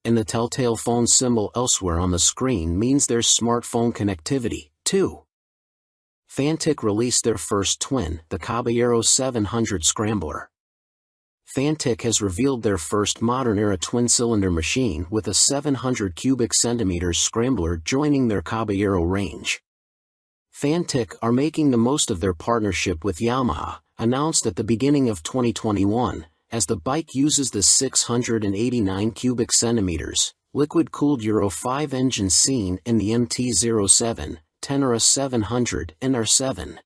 And the telltale phone symbol elsewhere on the screen means there's smartphone connectivity, too. Fantic released their first twin, the Caballero 700 Scrambler. Fantic has revealed their first modern-era twin-cylinder machine with a 700 cubic centimeters Scrambler joining their Caballero range. Fantic are making the most of their partnership with Yamaha, announced at the beginning of 2021, as the bike uses the 689 cubic centimeters, liquid-cooled Euro 5 engine seen in the MT-07, Tenere 700 and R7.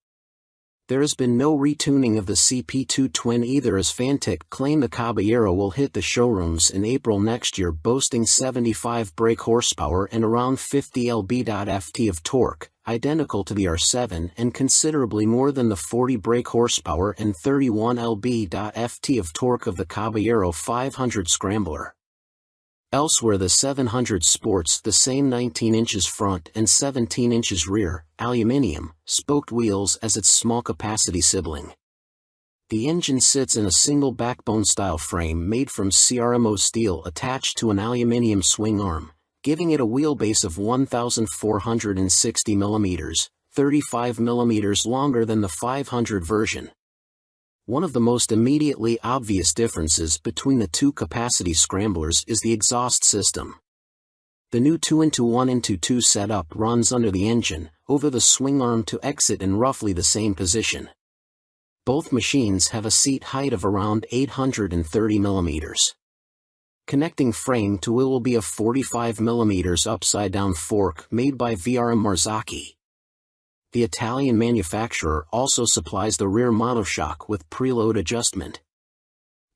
There has been no retuning of the CP2 twin either, as Fantic claim the Caballero will hit the showrooms in April next year, boasting 75 brake horsepower and around 50 lb.ft of torque, identical to the R7 and considerably more than the 40 brake horsepower and 31 lb.ft of torque of the Caballero 500 Scrambler. Elsewhere, the 700 sports the same 19 inches front and 17 inches rear, aluminium, spoked wheels as its small-capacity sibling. The engine sits in a single backbone-style frame made from CRMO steel attached to an aluminium swing arm, giving it a wheelbase of 1,460 mm, 35 mm longer than the 500 version. One of the most immediately obvious differences between the two capacity scramblers is the exhaust system. The new 2-into-1-into-2 setup runs under the engine, over the swing arm to exit in roughly the same position. Both machines have a seat height of around 830 mm. Connecting frame to wheel will be a 45 mm upside-down fork made by VRM Marzocchi. The Italian manufacturer also supplies the rear monoshock with preload adjustment.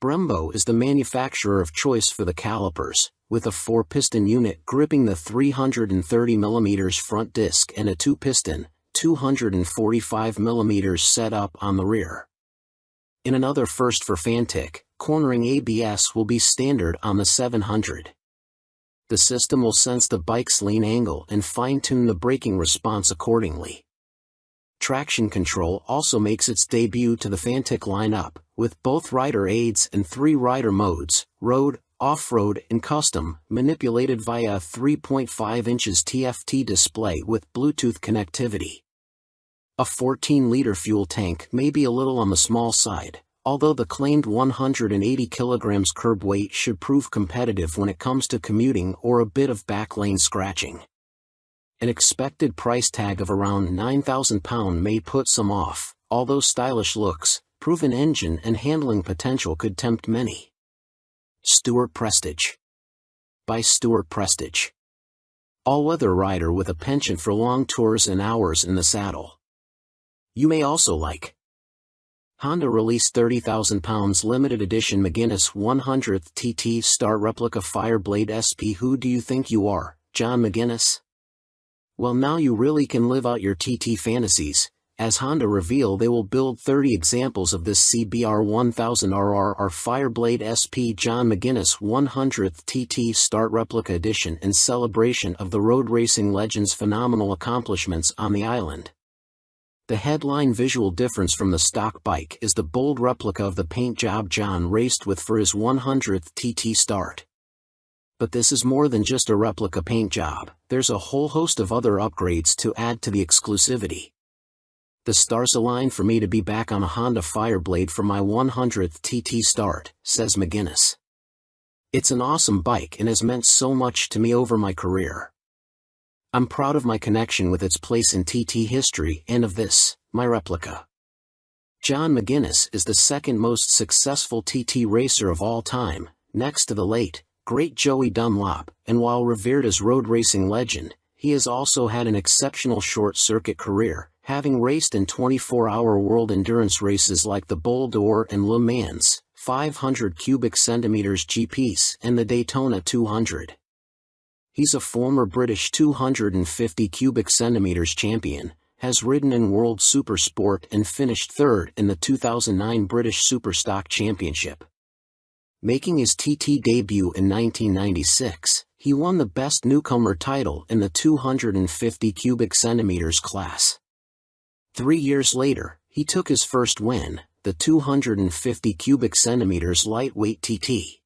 Brembo is the manufacturer of choice for the calipers, with a 4-piston unit gripping the 330 mm front disc and a 2-piston, 245 mm setup on the rear. In another first for Fantic, cornering ABS will be standard on the 700. The system will sense the bike's lean angle and fine-tune the braking response accordingly. Traction control also makes its debut to the Fantic lineup, with both rider aids and 3 rider modes, road, off-road and custom, manipulated via a 3.5 inches TFT display with Bluetooth connectivity. A 14-liter fuel tank may be a little on the small side, although the claimed 180 kilograms curb weight should prove competitive when it comes to commuting or a bit of back lane scratching. An expected price tag of around £9,000 may put some off, although stylish looks, proven engine and handling potential could tempt many. Stuart Prestige. By Stuart Prestige. All-weather rider with a penchant for long tours and hours in the saddle. You may also like. Honda released £30,000 limited edition McGuinness 100th TT Star Replica Fireblade SP. Who do you think you are, John McGuinness? Well, now you really can live out your TT fantasies, as Honda reveal they will build 30 examples of this CBR 1000RR Fireblade SP John McGuinness 100th TT Start Replica Edition in celebration of the road racing legend's phenomenal accomplishments on the island. The headline visual difference from the stock bike is the bold replica of the paint job John raced with for his 100th TT Start. But this is more than just a replica paint job, there's a whole host of other upgrades to add to the exclusivity. The stars align for me to be back on a Honda Fireblade for my 100th TT Start, says McGuinness. It's an awesome bike and has meant so much to me over my career. I'm proud of my connection with its place in TT history and of this, my replica. John McGuinness is the second most successful TT racer of all time, next to the late, great Joey Dunlop, and while revered as road racing legend, he has also had an exceptional short-circuit career, having raced in 24-hour world endurance races like the Bol d'Or and Le Mans, 500 cubic centimeters GPs, and the Daytona 200. He's a former British 250 cubic centimeters champion, has ridden in World Supersport and finished third in the 2009 British Superstock Championship. Making his TT debut in 1996, he won the Best Newcomer title in the 250 cubic centimeters class. 3 years later, he took his first win, the 250 cubic centimeters lightweight TT.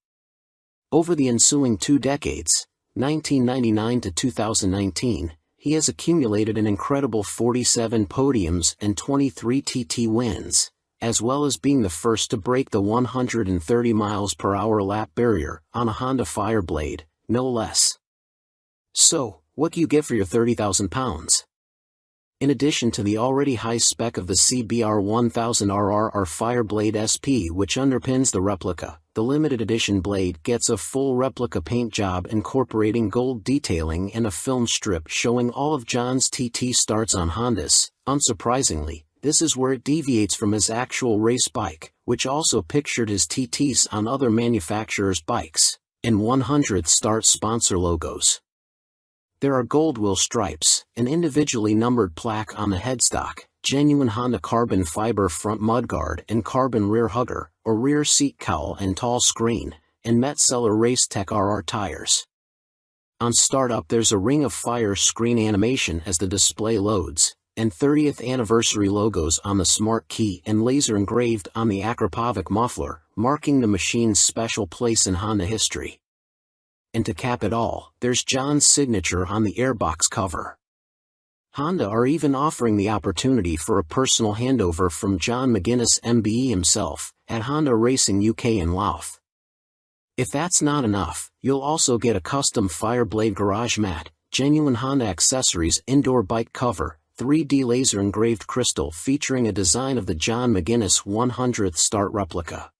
Over the ensuing 2 decades, 1999 to 2019, he has accumulated an incredible 47 podiums and 23 TT wins, as well as being the first to break the 130 miles per hour lap barrier on a Honda Fireblade, no less. So, what do you get for your 30,000 pounds? In addition to the already high spec of the CBR 1000RR Fireblade SP which underpins the replica, the limited edition blade gets a full replica paint job incorporating gold detailing and a film strip showing all of John's TT starts on Hondas. Unsurprisingly, this is where it deviates from his actual race bike, which also pictured his TTs on other manufacturers' bikes, and 100th start sponsor logos. There are gold wheel stripes, an individually numbered plaque on the headstock, genuine Honda carbon fiber front mudguard and carbon rear hugger, or rear seat cowl and tall screen, and Metzeler Racetech RR tires. On startup there's a ring of fire screen animation as the display loads, and 30th anniversary logos on the smart key and laser engraved on the Akrapovic muffler, marking the machine's special place in Honda history. And to cap it all, there's John's signature on the airbox cover. Honda are even offering the opportunity for a personal handover from John McGuinness MBE himself, at Honda Racing UK in Louth. If that's not enough, you'll also get a custom Fireblade garage mat, genuine Honda accessories indoor bike cover, 3D laser engraved crystal featuring a design of the John McGuinness 100th start replica.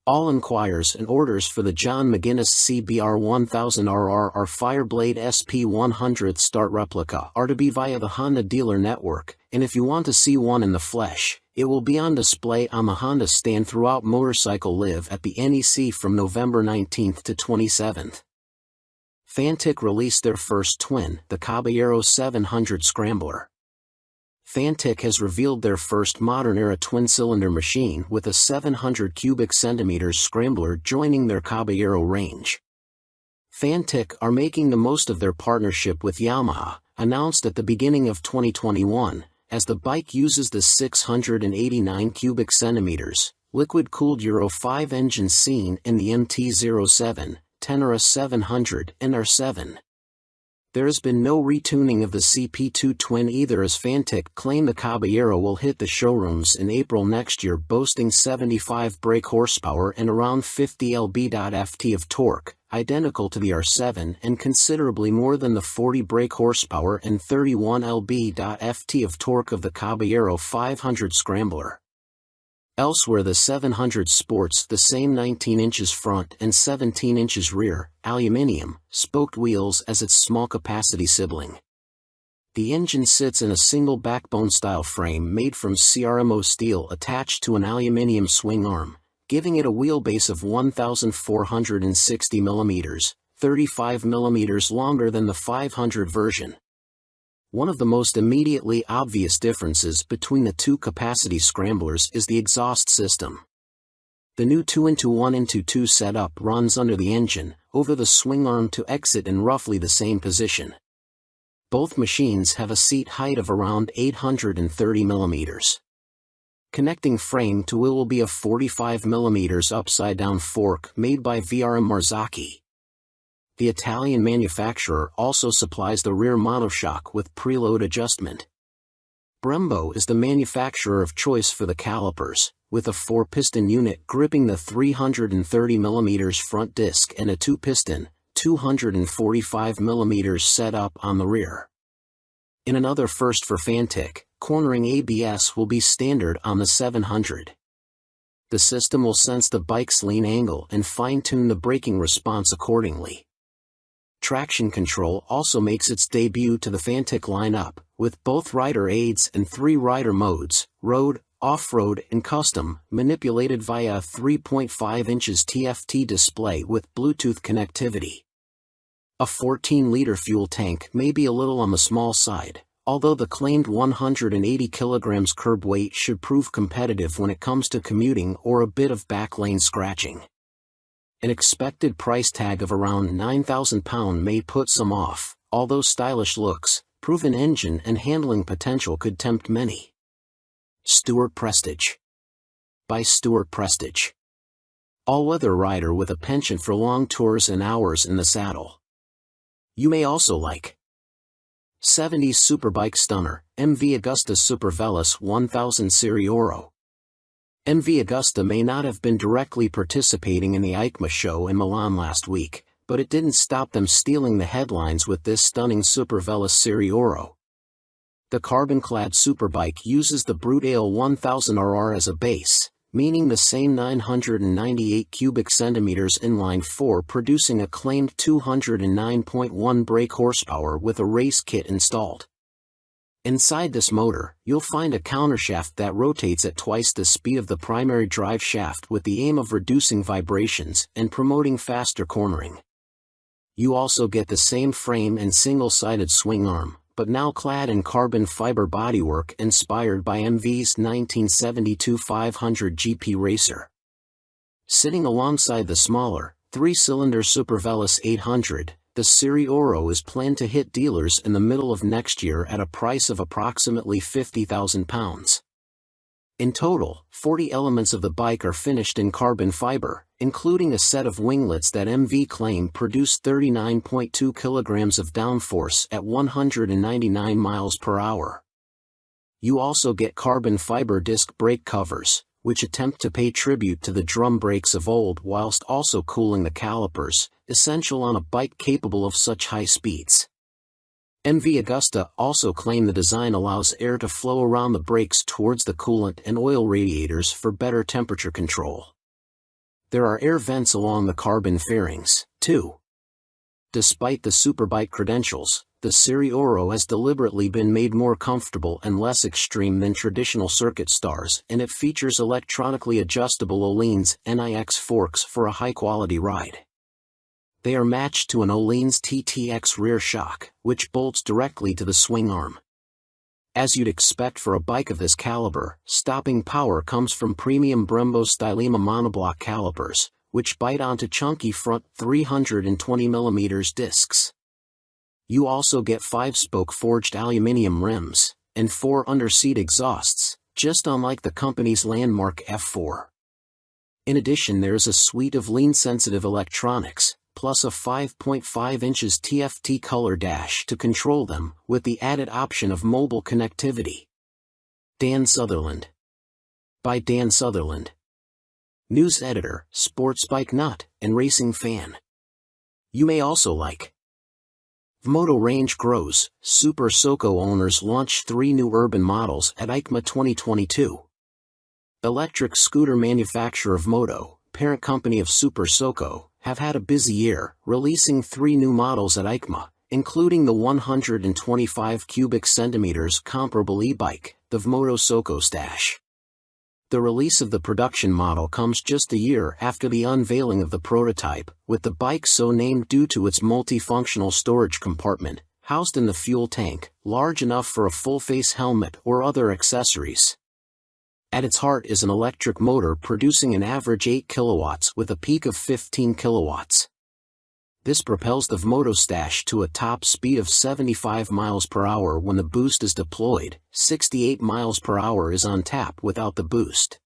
All inquiries and orders for the John McGuinness CBR 1000RR Fireblade SP 100th start replica are to be via the Honda dealer network, and if you want to see one in the flesh, it will be on display on the Honda stand throughout Motorcycle Live at the NEC from November 19th to 27th. Fantic released their first twin, the Caballero 700 Scrambler. Fantic has revealed their first modern-era twin-cylinder machine with a 700 cubic centimeters Scrambler joining their Caballero range. Fantic are making the most of their partnership with Yamaha, announced at the beginning of 2021, as the bike uses the 689 cubic centimeters, liquid-cooled Euro 5 engine seen in the MT-07, Tenere 700 and R7. There has been no retuning of the CP2 twin either, as Fantic claim the Caballero will hit the showrooms in April next year, boasting 75 brake horsepower and around 50 lb-ft of torque, identical to the R7 and considerably more than the 40 brake horsepower and 31 lb-ft of torque of the Caballero 500 Scrambler. Elsewhere the 700 sports the same 19 inches front and 17 inches rear, aluminium, spoked wheels as its small capacity sibling. The engine sits in a single backbone-style frame made from CRMO steel attached to an aluminium swing arm, giving it a wheelbase of 1,460 mm, 35 mm longer than the 500 version. One of the most immediately obvious differences between the two capacity scramblers is the exhaust system. The new 2-into-1-into-2 setup runs under the engine, over the swing arm to exit in roughly the same position. Both machines have a seat height of around 830 mm. Connecting frame to wheel will be a 45 mm upside-down fork made by VRM Marzocchi. The Italian manufacturer also supplies the rear monoshock with preload adjustment. Brembo is the manufacturer of choice for the calipers, with a 4-piston unit gripping the 330 mm front disc and a 2-piston, 245 mm setup on the rear. In another first for Fantic, cornering ABS will be standard on the 700. The system will sense the bike's lean angle and fine-tune the braking response accordingly. Traction control also makes its debut to the Fantic lineup, with both rider aids and 3 rider modes, road, off-road and custom, manipulated via a 3.5 inches TFT display with Bluetooth connectivity. A 14-liter fuel tank may be a little on the small side, although the claimed 180 kilograms curb weight should prove competitive when it comes to commuting or a bit of back lane scratching. An expected price tag of around £9,000 may put some off, although stylish looks, proven engine and handling potential could tempt many. Stuart Prestige. By Stuart Prestige. All-weather rider with a penchant for long tours and hours in the saddle. You may also like 70s superbike stunner, MV Agusta Super Veloce 1000 Serie Oro. MV Agusta may not have been directly participating in the EICMA show in Milan last week, but it didn't stop them stealing the headlines with this stunning Super Veloce Serie Oro. The carbon-clad superbike uses the Brute Ale 1000RR as a base, meaning the same 998 cubic centimeters inline 4, producing a claimed 209.1 brake horsepower with a race kit installed. Inside this motor, you'll find a countershaft that rotates at twice the speed of the primary drive shaft with the aim of reducing vibrations and promoting faster cornering. You also get the same frame and single-sided swing arm, but now clad in carbon fiber bodywork inspired by MV's 1972 500 GP Racer. Sitting alongside the smaller, 3-cylinder Super Veloce 800, the Serie Oro is planned to hit dealers in the middle of next year at a price of approximately £50,000. In total, 40 elements of the bike are finished in carbon fiber, including a set of winglets that MV claim produce 39.2 kilograms of downforce at 199 miles per hour. You also get carbon fiber disc brake covers, which attempt to pay tribute to the drum brakes of old whilst also cooling the calipers, essential on a bike capable of such high speeds. MV Agusta also claim the design allows air to flow around the brakes towards the coolant and oil radiators for better temperature control. There are air vents along the carbon fairings, too. Despite the superbike credentials, the Serie Oro has deliberately been made more comfortable and less extreme than traditional circuit stars, and it features electronically adjustable Öhlins NIX forks for a high-quality ride. They are matched to an Öhlins TTX rear shock, which bolts directly to the swing arm. As you'd expect for a bike of this caliber, stopping power comes from premium Brembo Stylema monoblock calipers, which bite onto chunky front 320mm discs. You also get 5-spoke forged aluminium rims, and 4 underseat exhausts, just unlike the company's landmark F4. In addition, there's a suite of lean-sensitive electronics, plus a 5.5 inches TFT color dash to control them, with the added option of mobile connectivity. Dan Sutherland. By Dan Sutherland. News editor, sports bike nut, and racing fan. You may also like Vmoto range grows, Super Soco owners launch 3 new urban models at EICMA 2022. Electric scooter manufacturer Vmoto, parent company of Super Soco, have had a busy year, releasing 3 new models at EICMA, including the 125 cubic centimeters comparable e-bike, the Vmoto Soco Stash. The release of the production model comes just a year after the unveiling of the prototype, with the bike so named due to its multifunctional storage compartment, housed in the fuel tank, large enough for a full-face helmet or other accessories. At its heart is an electric motor producing an average 8 kilowatts with a peak of 15 kilowatts. This propels the Vmoto Stash to a top speed of 75 miles per hour when the boost is deployed. 68 miles per hour is on tap without the boost.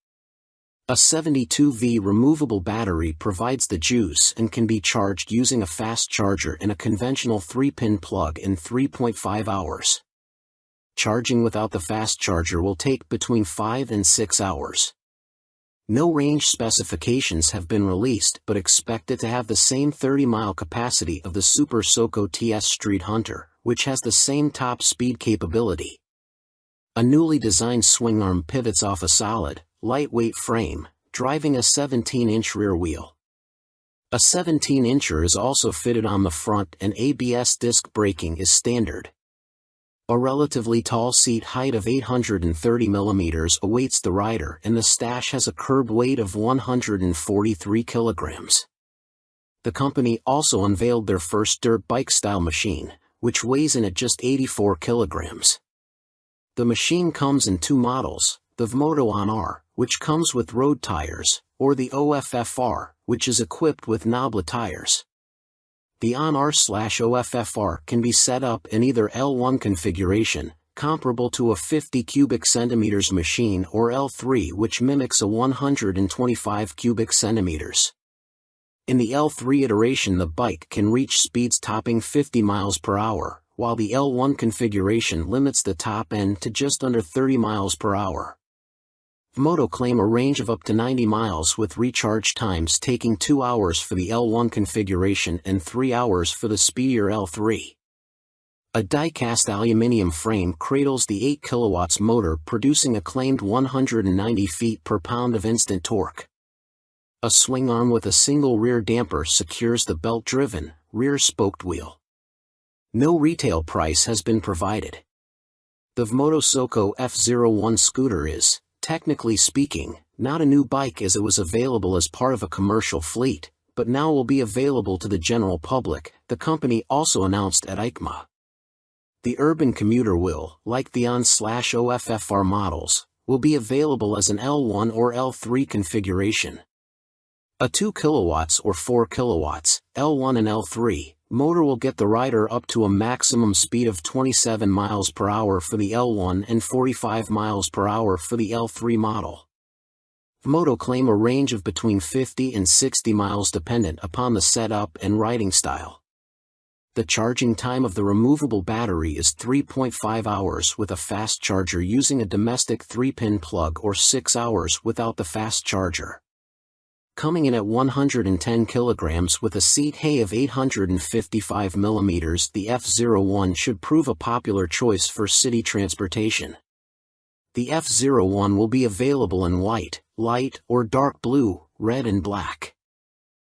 A 72V removable battery provides the juice and can be charged using a fast charger in a conventional 3-pin plug in 3.5 hours. Charging without the fast charger will take between 5 and 6 hours. No range specifications have been released, but expect it to have the same 30-mile capacity of the Super Soco TS Street Hunter, which has the same top speed capability. A newly designed swing arm pivots off a solid, lightweight frame, driving a 17-inch rear wheel. A 17-incher is also fitted on the front, and ABS disc braking is standard. A relatively tall seat height of 830 mm awaits the rider, and the Stash has a curb weight of 143 kilograms. The company also unveiled their first dirt bike-style machine, which weighs in at just 84 kilograms. The machine comes in two models, the Vmoto On-R, which comes with road tires, or the OFFR, which is equipped with knoblet tires. The On-R/OFFR can be set up in either L1 configuration, comparable to a 50 cubic centimeters machine, or L3, which mimics a 125 cubic centimeters. In the L3 iteration, the bike can reach speeds topping 50 miles per hour, while the L1 configuration limits the top end to just under 30 miles per hour. Vmoto claim a range of up to 90 miles with recharge times taking 2 hours for the L1 configuration and 3 hours for the speedier L3. A die-cast aluminium frame cradles the 8 kilowatts motor, producing a claimed 190 feet per pound of instant torque. A swing arm with a single rear damper secures the belt-driven, rear-spoked wheel. No retail price has been provided. The Vmoto Soco F01 scooter is, technically speaking, not a new bike, as it was available as part of a commercial fleet, but now will be available to the general public, the company also announced at EICMA. The urban commuter will, like the On/OFFR models, will be available as an L1 or L3 configuration. A 2 kilowatts or 4 kilowatts, L1 and L3, motor will get the rider up to a maximum speed of 27 miles per hour for the L1 and 45 miles per hour for the L3 model. Vmoto claim a range of between 50 and 60 miles dependent upon the setup and riding style. The charging time of the removable battery is 3.5 hours with a fast charger using a domestic 3-pin plug, or 6 hours without the fast charger. Coming in at 110 kilograms with a seat height of 855 millimeters, the F01 should prove a popular choice for city transportation. The F01 will be available in white, light or dark blue, red and black.